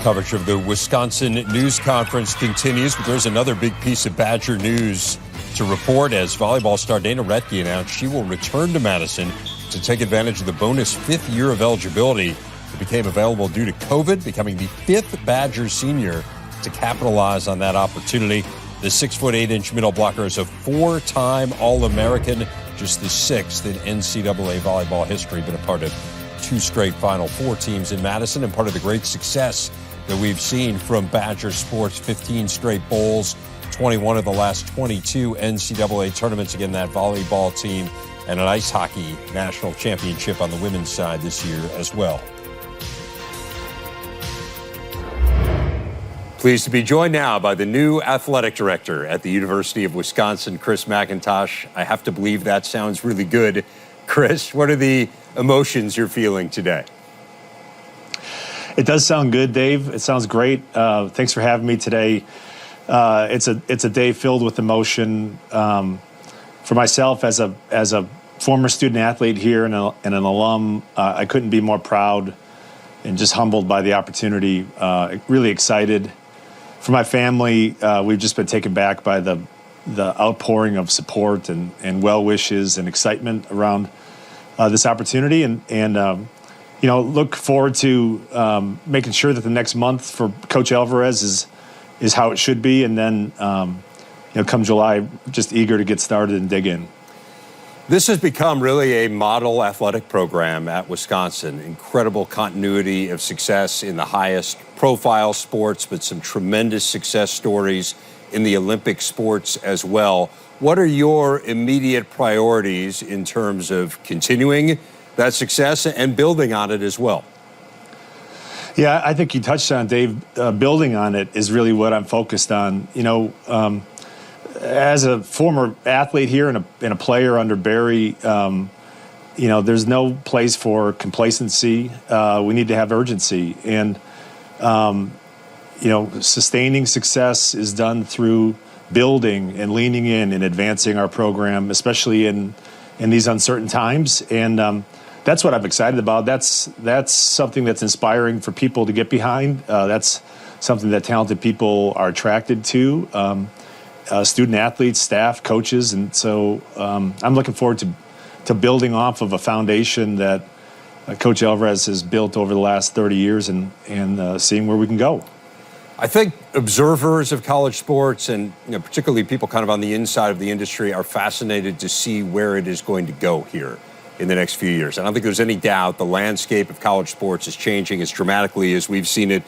Coverage of the Wisconsin News Conference continues, but there's another big piece of Badger news to report as volleyball star Dana Rettke announced she will return to Madison to take advantage of the bonus fifth year of eligibility that became available due to COVID, becoming the fifth Badger senior to capitalize on that opportunity. The 6'8" middle blocker is a four-time All-American, just the sixth in NCAA volleyball history, been a part of two straight Final Four teams in Madison and part of the great success that we've seen from Badger sports. 15 straight bowls, 21 of the last 22 NCAA tournaments. Again, that volleyball team and an ice hockey national championship on the women's side this year as well. Pleased to be joined now by the new athletic director at the University of Wisconsin, Chris McIntosh. I have to believe that sounds really good. Chris, what are the emotions you're feeling today? It does sound good, Dave. It sounds great. Thanks for having me today. It's a day filled with emotion. For myself, as a former student athlete here and an alum, I couldn't be more proud and just humbled by the opportunity. Really excited. For my family, we've just been taken back by the outpouring of support and well wishes and excitement around this opportunity, and look forward to making sure that the next month for Coach Alvarez is how it should be, and then come July, just eager to get started and dig in. This has become really a model athletic program at Wisconsin. Incredible continuity of success in the highest profile sports, but some tremendous success stories in the Olympic sports as well. What are your immediate priorities in terms of continuing that success and building on it as well? Yeah, I think you touched on it, Dave. Building on it is really what I'm focused on. As a former athlete here and a player under Barry, there's no place for complacency. We need to have urgency. And, sustaining success is done through building and leaning in and advancing our program, especially in these uncertain times. And that's what I'm excited about. That's something that's inspiring for people to get behind. That's something that talented people are attracted to. Student athletes, staff, coaches, and so I'm looking forward to building off of a foundation that Coach Alvarez has built over the last 30 years and seeing where we can go. I think observers of college sports and particularly people kind of on the inside of the industry are fascinated to see where it is going to go here in the next few years. I don't think there's any doubt the landscape of college sports is changing as dramatically as we've seen it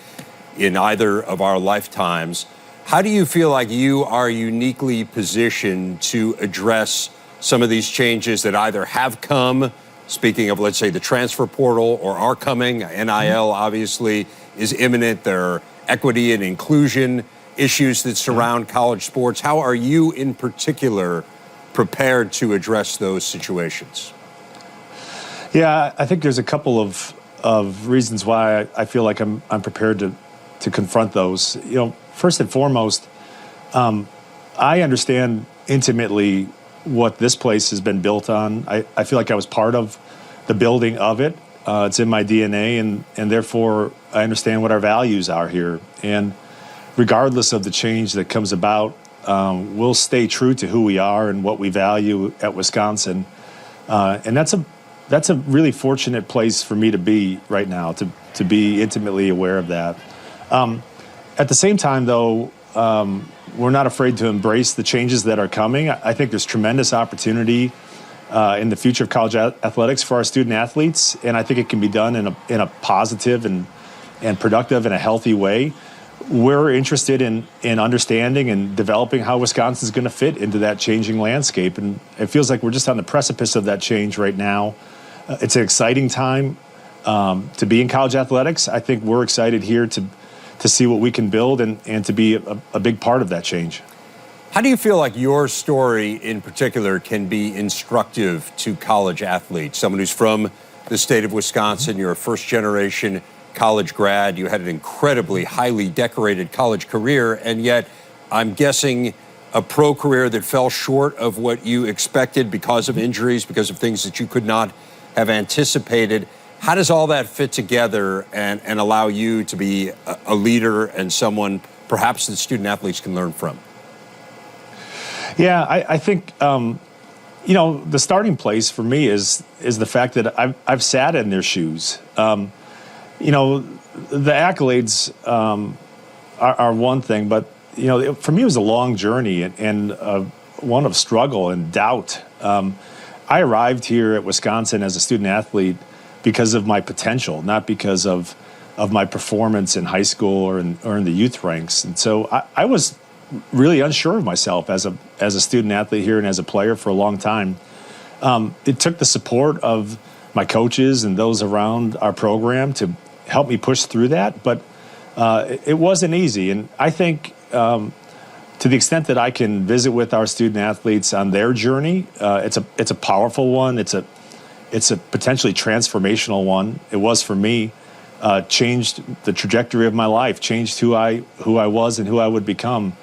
in either of our lifetimes. How do you feel like you are uniquely positioned to address some of these changes that either have come, speaking of, let's say, the transfer portal, or are coming? NIL, obviously, is imminent. There are equity and inclusion issues that surround college sports. How are you, in particular, prepared to address those situations? Yeah, I think there's a couple of reasons why I feel like I'm prepared to confront those. First and foremost, I understand intimately what this place has been built on. I feel like I was part of the building of it. It's in my DNA, and therefore I understand what our values are here. And regardless of the change that comes about, we'll stay true to who we are and what we value at Wisconsin. And that's a really fortunate place for me to be right now, to be intimately aware of that. At the same time, though, we're not afraid to embrace the changes that are coming. I think there's tremendous opportunity in the future of college athletics for our student athletes, and I think it can be done in a positive and productive and a healthy way. We're interested in understanding and developing how Wisconsin's going to fit into that changing landscape, and it feels like we're just on the precipice of that change right now. It's an exciting time to be in college athletics. I think we're excited here to see what we can build and to be a big part of that change. How do you feel like your story in particular can be instructive to college athletes? Someone who's from the state of Wisconsin, you're a first-generation college grad, you had an incredibly highly decorated college career, and yet I'm guessing a pro career that fell short of what you expected because of injuries, because of things that you could not have anticipated. How does all that fit together and allow you to be a leader and someone perhaps that student athletes can learn from? Yeah, I think, the starting place for me is the fact that I've sat in their shoes. The accolades are one thing, but, for me it was a long journey and one of struggle and doubt. I arrived here at Wisconsin as a student athlete because of my potential, not because of my performance in high school or in the youth ranks. And so I was really unsure of myself as a student athlete here and as a player for a long time. It took the support of my coaches and those around our program to help me push through that, but it wasn't easy. And I think to the extent that I can visit with our student athletes on their journey, it's a powerful one. It's a potentially transformational one. It was for me. Changed the trajectory of my life, changed who I was and who I would become.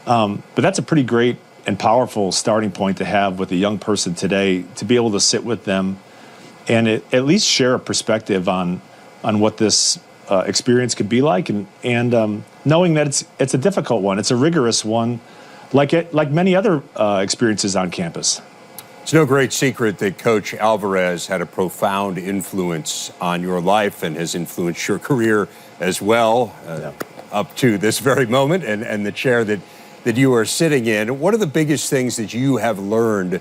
But that's a pretty great and powerful starting point to have with a young person today, to be able to sit with them and at least share a perspective on what this experience could be like, and knowing that it's a difficult one, it's a rigorous one, like many other experiences on campus. It's no great secret that Coach Alvarez had a profound influence on your life and has influenced your career as well, up to this very moment and the chair that you are sitting in. What are the biggest things that you have learned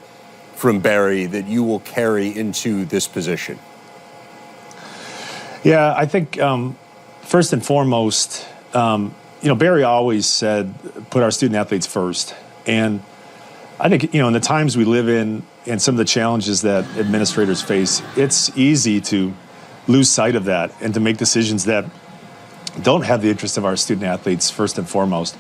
from Barry that you will carry into this position? Yeah, I think first and foremost, Barry always said, put our student athletes first. And I think, in the times we live in and some of the challenges that administrators face, it's easy to lose sight of that and to make decisions that don't have the interest of our student athletes first and foremost.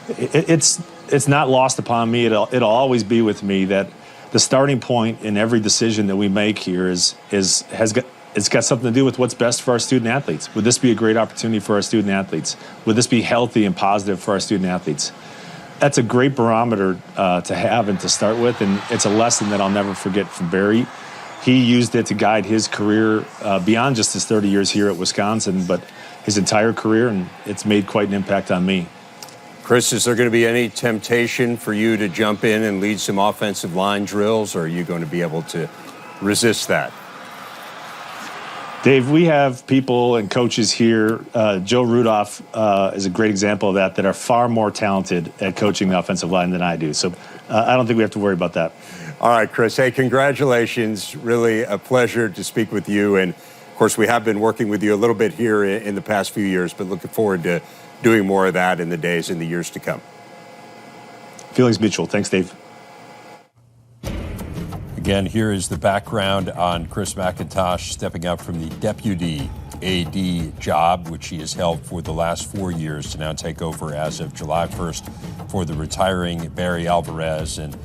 It's not lost upon me. It'll always be with me that the starting point in every decision that we make here has got something to do with what's best for our student athletes. Would this be a great opportunity for our student athletes? Would this be healthy and positive for our student athletes? That's a great barometer to have and to start with, and it's a lesson that I'll never forget from Barry. He used it to guide his career beyond just his 30 years here at Wisconsin, but his entire career, and it's made quite an impact on me. Chris, is there going to be any temptation for you to jump in and lead some offensive line drills, or are you going to be able to resist that? Dave, we have people and coaches here. Joe Rudolph is a great example of that are far more talented at coaching the offensive line than I do. So I don't think we have to worry about that. All right, Chris. Hey, congratulations. Really a pleasure to speak with you. And, of course, we have been working with you a little bit here in the past few years, but looking forward to doing more of that in the days and the years to come. Feelings mutual. Thanks, Dave. Again, here is the background on Chris McIntosh stepping up from the deputy AD job, which he has held for the last 4 years, to now take over as of July 1st for the retiring Barry Alvarez. And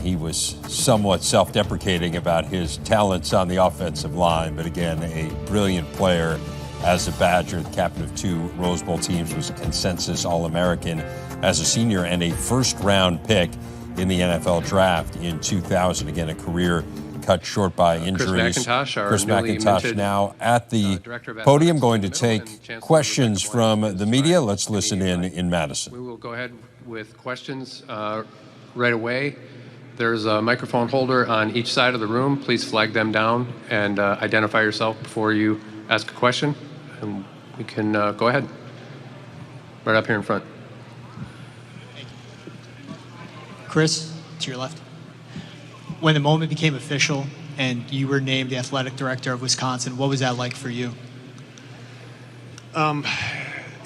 he was somewhat self-deprecating about his talents on the offensive line, but again, a brilliant player as a Badger, the captain of 2 Rose Bowl teams, was a consensus All-American as a senior and a first-round pick in the NFL draft in 2000. Again, a career cut short by injuries. Chris McIntosh now at the podium, going to take questions from the media. Let's listen in Madison. We will go ahead with questions right away. There's a microphone holder on each side of the room. Please flag them down and identify yourself before you ask a question. And we can go ahead. Right up here in front. Chris, to your left. When the moment became official and you were named the athletic director of Wisconsin, what was that like for you?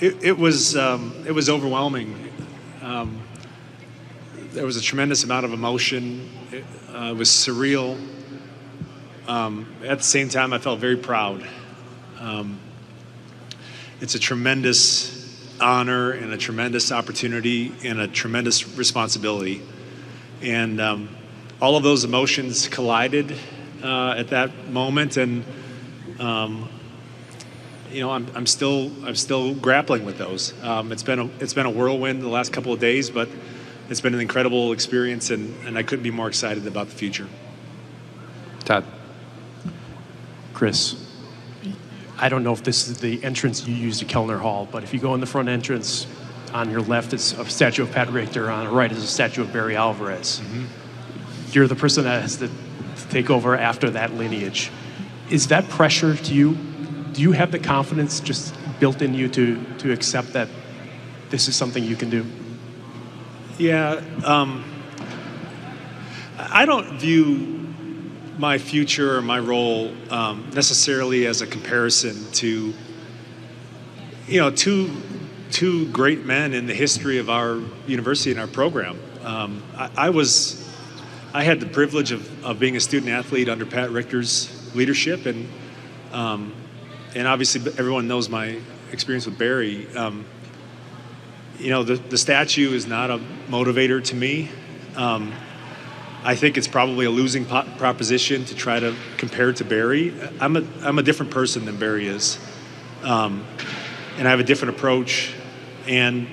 It was overwhelming. There was a tremendous amount of emotion. It was surreal. At the same time, I felt very proud. It's a tremendous honor and a tremendous opportunity and a tremendous responsibility. And all of those emotions collided at that moment, and I'm still grappling with those. It's been a whirlwind the last couple of days, but it's been an incredible experience, and I couldn't be more excited about the future. Todd. Chris, I don't know if this is the entrance you use to Kellner Hall, but if you go in the front entrance, on your left is a statue of Pat Richter, on the right is a statue of Barry Alvarez. Mm-hmm. You're the person that has to take over after that lineage. Is that pressure to you? Do you have the confidence just built in you to accept that this is something you can do? Yeah, I don't view my future or my role necessarily as a comparison to, two great men in the history of our university and our program. I had the privilege of being a student athlete under Pat Richter's leadership, and obviously everyone knows my experience with Barry. The statue is not a motivator to me. I think it's probably a losing proposition to try to compare to Barry. I'm a different person than Barry is, and I have a different approach. And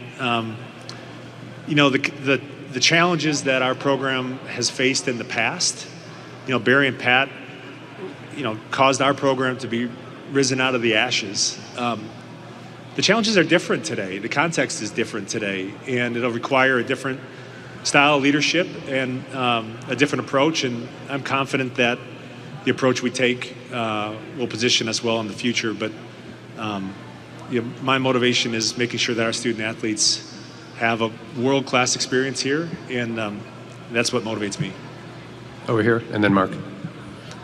the challenges that our program has faced in the past, Barry and Pat, caused our program to be risen out of the ashes. The challenges are different today. The context is different today, and it'll require a different style of leadership and a different approach. And I'm confident that the approach we take will position us well in the future. But my motivation is making sure that our student athletes have a world-class experience here, and that's what motivates me. Over here, and then Mark.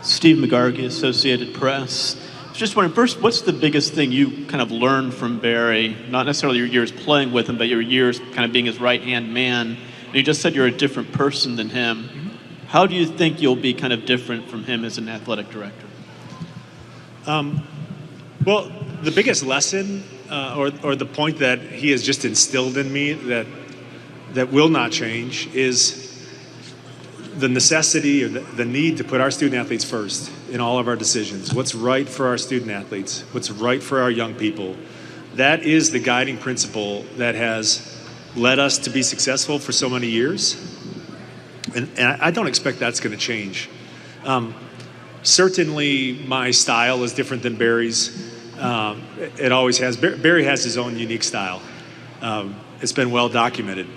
Steve McGargy, Associated Press. Just wondering, first, what's the biggest thing you kind of learned from Barry? Not necessarily your years playing with him, but your years kind of being his right-hand man. And you just said you're a different person than him. Mm-hmm. How do you think you'll be kind of different from him as an athletic director? Well, the biggest lesson or the point that he has just instilled in me that will not change is the necessity or the need to put our student athletes first in all of our decisions. What's right for our student athletes? What's right for our young people? That is the guiding principle that has led us to be successful for so many years. And I don't expect that's going to change. Certainly my style is different than Barry's. It always has. Barry has his own unique style. It's been well documented.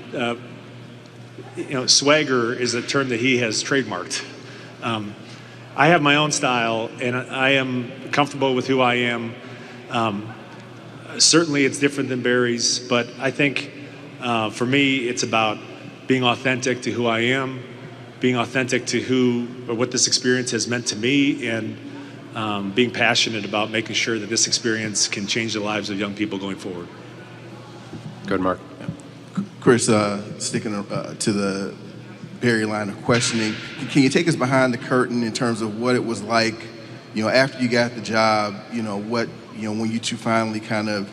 Swagger is a term that he has trademarked. I have my own style, and I am comfortable with who I am. Certainly it's different than Barry's, but I think for me it's about being authentic to who I am, being authentic to who or what this experience has meant to me, and being passionate about making sure that this experience can change the lives of young people going forward. Good, Mark. Chris, sticking to the Barry line of questioning, can you take us behind the curtain in terms of what it was like, after you got the job, when you two finally kind of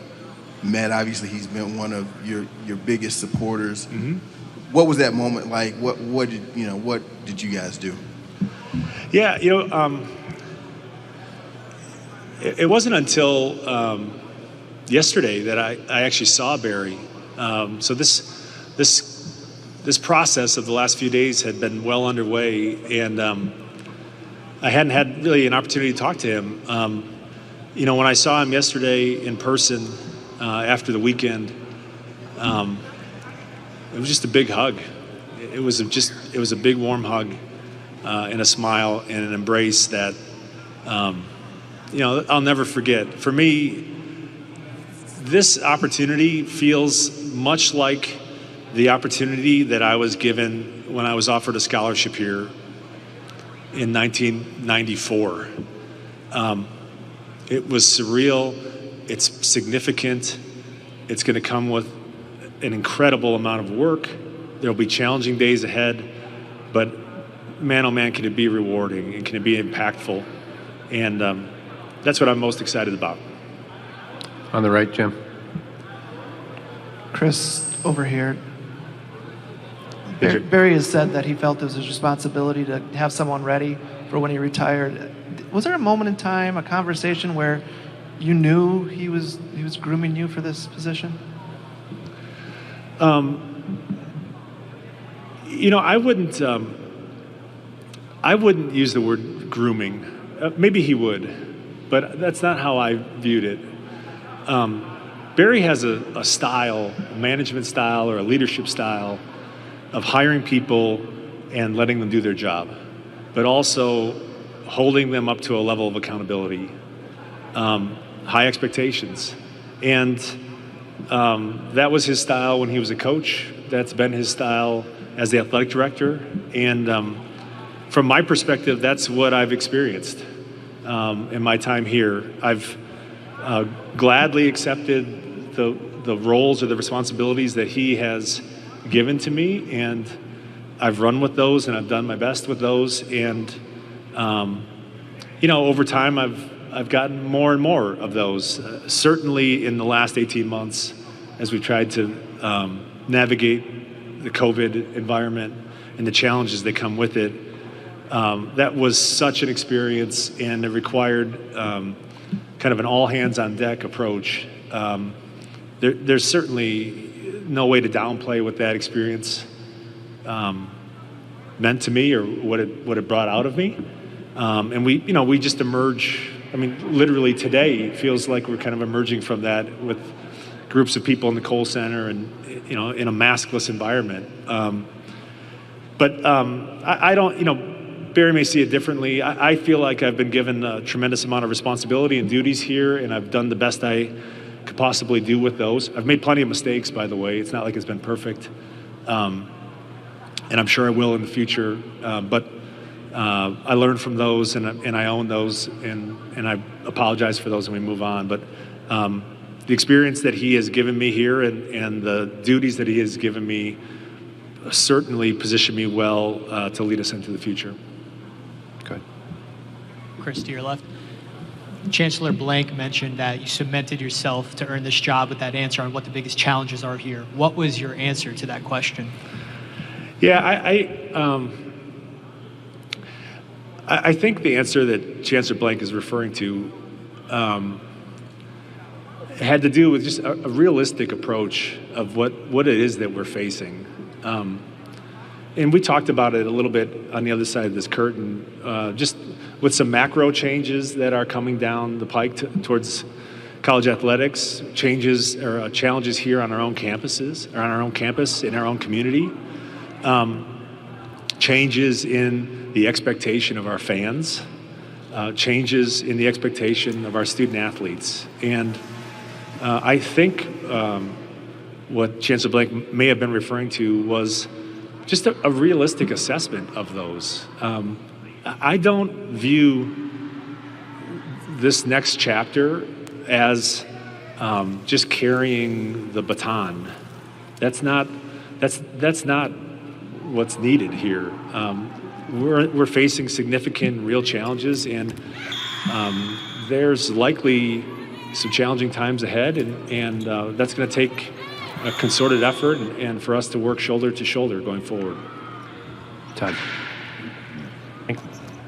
met? Obviously, he's been one of your biggest supporters. Mm-hmm. What was that moment like? What did you guys do? Yeah, it wasn't until yesterday that I actually saw Barry. So this process of the last few days had been well underway, and I hadn't had really an opportunity to talk to him. When I saw him yesterday in person after the weekend, it was just a big hug. It was a big warm hug and a smile and an embrace that I'll never forget. For me, this opportunity feels much like the opportunity that I was given when I was offered a scholarship here in 1994. It was surreal. It's significant. It's going to come with an incredible amount of work. There'll be challenging days ahead, but man, oh man, can it be rewarding and can it be impactful? And that's what I'm most excited about. On the right, Jim. Chris, over here. Barry has said that he felt it was his responsibility to have someone ready for when he retired. Was there a moment in time, a conversation where you knew he was grooming you for this position? I wouldn't use the word grooming. Maybe he would. but that's not how I viewed it. Barry has a style, a management style or a leadership style of hiring people and letting them do their job, but also holding them up to a level of accountability, high expectations. And that was his style when he was a coach. That's been his style as the athletic director. And from my perspective, that's what I've experienced in my time here. I've gladly accepted the roles or the responsibilities that he has given to me, and I've run with those and I've done my best with those. And over time I've gotten more and more of those. Certainly in the last 18 months, as we tried to navigate the COVID environment and the challenges that come with it, that was such an experience, and it required kind of an all hands on deck approach. There's certainly no way to downplay what that experience meant to me or what it brought out of me. And we just emerge. I mean, literally today, it feels like we're kind of emerging from that with groups of people in the Kohl Center and, in a maskless environment. But I don't, Barry may see it differently. I feel like I've been given a tremendous amount of responsibility and duties here, and I've done the best I could possibly do with those. I've made plenty of mistakes, by the way. It's not like it's been perfect. And I'm sure I will in the future. But I learned from those, and I own those, and I apologize for those, and we move on. But the experience that he has given me here and the duties that he has given me certainly position me well to lead us into the future. Good. Chris, to your left. Chancellor Blank mentioned that you cemented yourself to earn this job with that answer on what the biggest challenges are here. What was your answer to that question? Yeah, I think the answer that Chancellor Blank is referring to had to do with just a realistic approach of what it is that we're facing. And we talked about it a little bit on the other side of this curtain, just with some macro changes that are coming down the pike towards college athletics, changes or challenges here on our own campuses, or on our own campus, in our own community, changes in the expectation of our fans, changes in the expectation of our student athletes. And I think what Chancellor Blank may have been referring to was just a realistic assessment of those. I don't view this next chapter as just carrying the baton. That's not what's needed here. We're facing significant real challenges, and there's likely some challenging times ahead, and that's going to take a concerted effort and for us to work shoulder to shoulder going forward. Todd.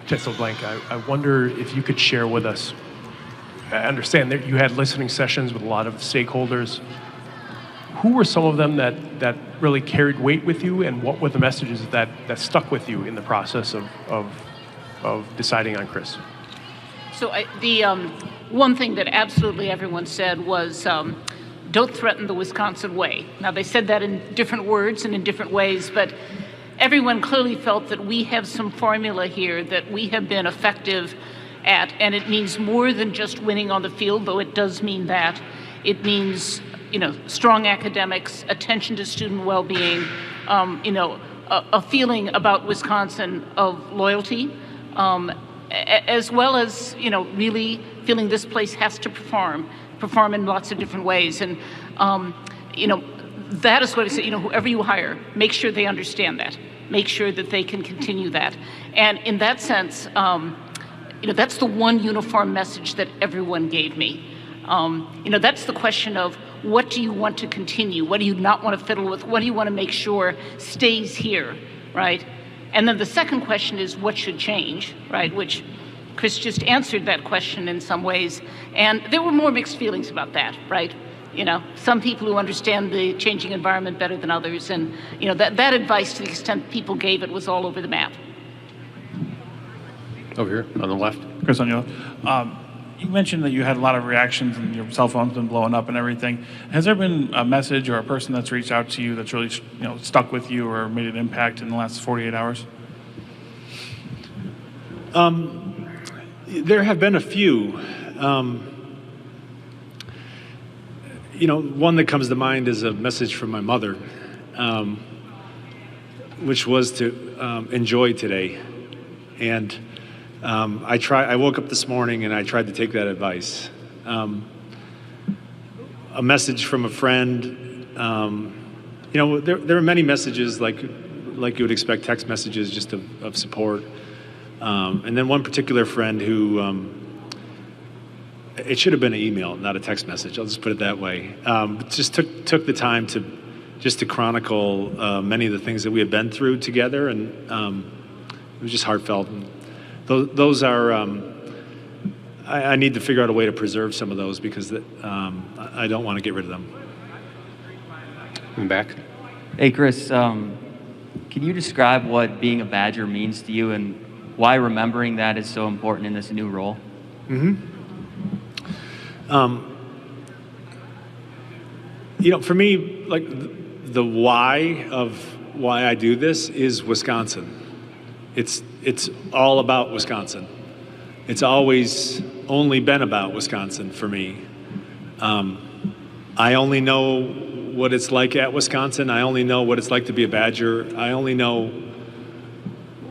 Chancellor Blank, I wonder if you could share with us, I understand that you had listening sessions with a lot of stakeholders. Who were some of them that really carried weight with you, and what were the messages that stuck with you in the process of deciding on Chris? So the one thing that absolutely everyone said was, don't threaten the Wisconsin way. Now, they said that in different words and in different ways, but everyone clearly felt that we have some formula here that we have been effective at, and it means more than just winning on the field, though it does mean that. It means, strong academics, attention to student well-being, a feeling about Wisconsin of loyalty, as well as, really feeling this place has to perform in lots of different ways. And, that is what I say, whoever you hire, make sure they understand that. Make sure that they can continue that. And in that sense, that's the one uniform message that everyone gave me. That's the question of, what do you want to continue? What do you not want to fiddle with? What do you want to make sure stays here, right? And then the second question is, what should change, right? Which Chris just answered that question in some ways. And there were more mixed feelings about that, right? Some people who understand the changing environment better than others. And, that advice, to the extent people gave it, was all over the map. Over here on the left. Chris, on your left. You mentioned that you had a lot of reactions and your cell phone's been blowing up and everything. Has there been a message or a person that's reached out to you that's really, stuck with you or made an impact in the last 48 hours? There have been a few. One that comes to mind is a message from my mother, which was to enjoy today. And I woke up this morning and I tried to take that advice. A message from a friend. There are many messages like you would expect, text messages just of support. And then one particular friend who, it should have been an email, not a text message. I'll just put it that way. Just took the time to chronicle many of the things that we had been through together, and it was just heartfelt. And those are. I need to figure out a way to preserve some of those because I don't want to get rid of them. I'm back. Hey, Chris. Can you describe what being a Badger means to you and why remembering that is so important in this new role? For me, like the why of why I do this is Wisconsin. It's all about Wisconsin. It's always only been about Wisconsin for me. I only know what it's like at Wisconsin. I only know what it's like to be a Badger. I only know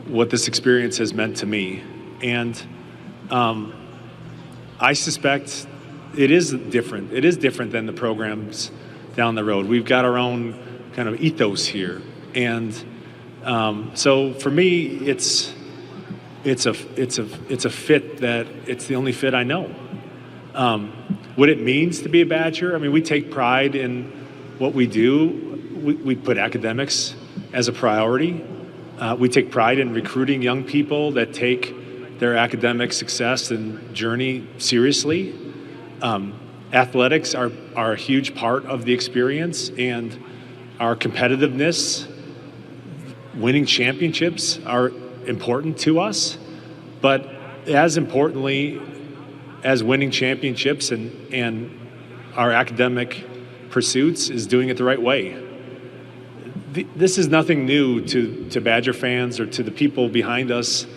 what this experience has meant to me. And I suspect it is different. It is different than the programs down the road. We've got our own kind of ethos here. And so for me, it's a fit that it's the only fit I know. What it means to be a Badger, I mean, we take pride in what we do. We put academics as a priority. We take pride in recruiting young people that take their academic success and journey seriously. Athletics are a huge part of the experience, and our competitiveness, winning championships are important to us. But as importantly as winning championships and our academic pursuits is doing it the right way. This is nothing new to Badger fans or to the people behind us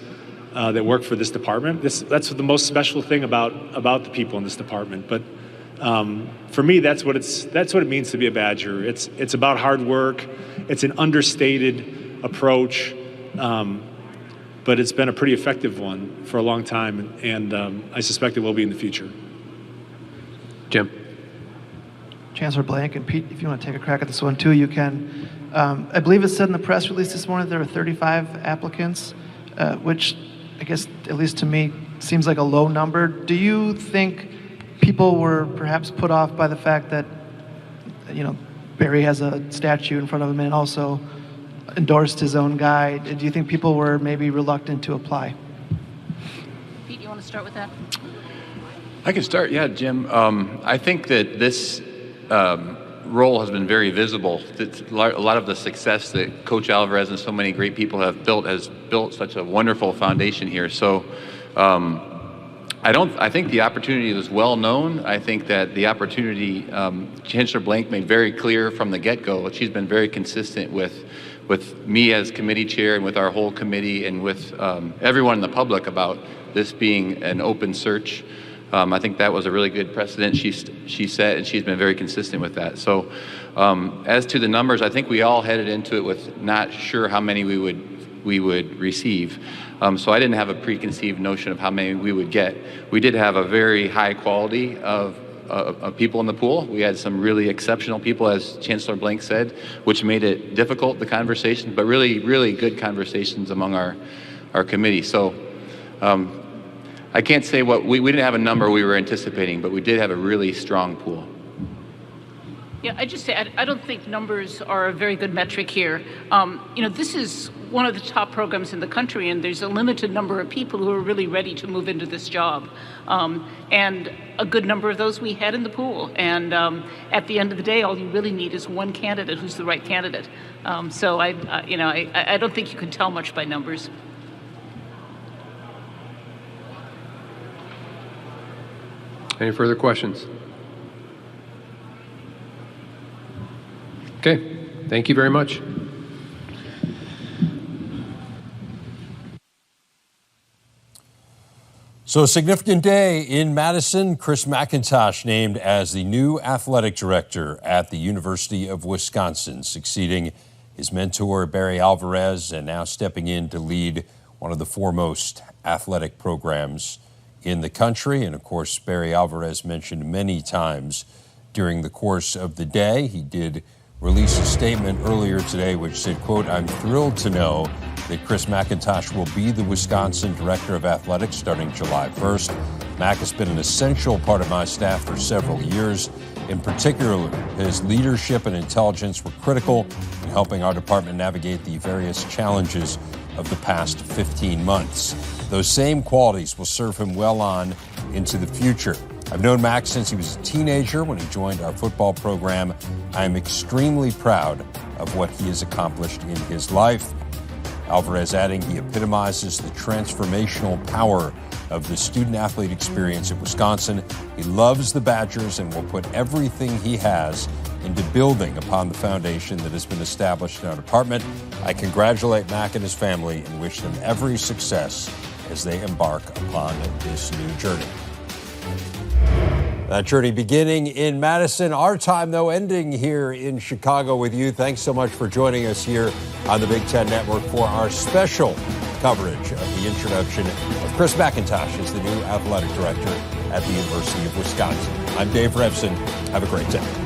that work for this department. That's the most special thing about the people in this department. But for me, that's what it means to be a Badger. It's about hard work. It's an understated approach, but it's been a pretty effective one for a long time, and I suspect it will be in the future. Jim. Chancellor Blank, and Pete, if you want to take a crack at this one too, you can. I believe it said in the press release this morning there were 35 applicants, which I guess, at least to me, seems like a low number. Do you think people were perhaps put off by the fact that, Barry has a statue in front of him and also endorsed his own guy? Do you think people were maybe reluctant to apply? Pete, you want to start with that? I can start, yeah, Jim. I think that this role has been very visible. A lot of the success that Coach Alvarez and so many great people have built has built such a wonderful foundation here. So I think the opportunity was well known. I think that the opportunity, Chancellor Blank made very clear from the get-go. She's been very consistent with me as committee chair and with our whole committee and with everyone in the public about this being an open search. I think that was a really good precedent she set, and she's been very consistent with that. So as to the numbers, I think we all headed into it with not sure how many we would receive. So I didn't have a preconceived notion of how many we would get. We did have a very high quality of people in the pool. We had some really exceptional people, as Chancellor Blank said, which made it difficult, the conversation, but really, really good conversations among our committee. So I can't say we didn't have a number we were anticipating, but we did have a really strong pool. Yeah, I just say I don't think numbers are a very good metric here. This is one of the top programs in the country, and there's a limited number of people who are really ready to move into this job. And a good number of those we had in the pool. And at the end of the day, all you really need is one candidate who's the right candidate. So I don't think you can tell much by numbers. Any further questions? Okay, thank you very much. So a significant day in Madison. Chris McIntosh named as the new athletic director at the University of Wisconsin, succeeding his mentor Barry Alvarez and now stepping in to lead one of the foremost athletic programs in the country. And of course, Barry Alvarez mentioned many times during the course of the day. He did release a statement earlier today which said, quote, "I'm thrilled to know that Chris McIntosh will be the Wisconsin Director of Athletics starting July 1st. Mac has been an essential part of my staff for several years. In particular, his leadership and intelligence were critical in helping our department navigate the various challenges of the past 15 months. Those same qualities will serve him well on into the future. I've known Mac since he was a teenager when he joined our football program. I am extremely proud of what he has accomplished in his life." Alvarez adding he epitomizes the transformational power of the student-athlete experience at Wisconsin. He loves the Badgers and will put everything he has into building upon the foundation that has been established in our department. I congratulate Mac and his family and wish them every success as they embark upon this new journey. That journey beginning in Madison. Our time, though, ending here in Chicago with you. Thanks so much for joining us here on the Big Ten Network for our special coverage of the introduction of Chris McIntosh as the new athletic director at the University of Wisconsin. I'm Dave Revsine. Have a great day.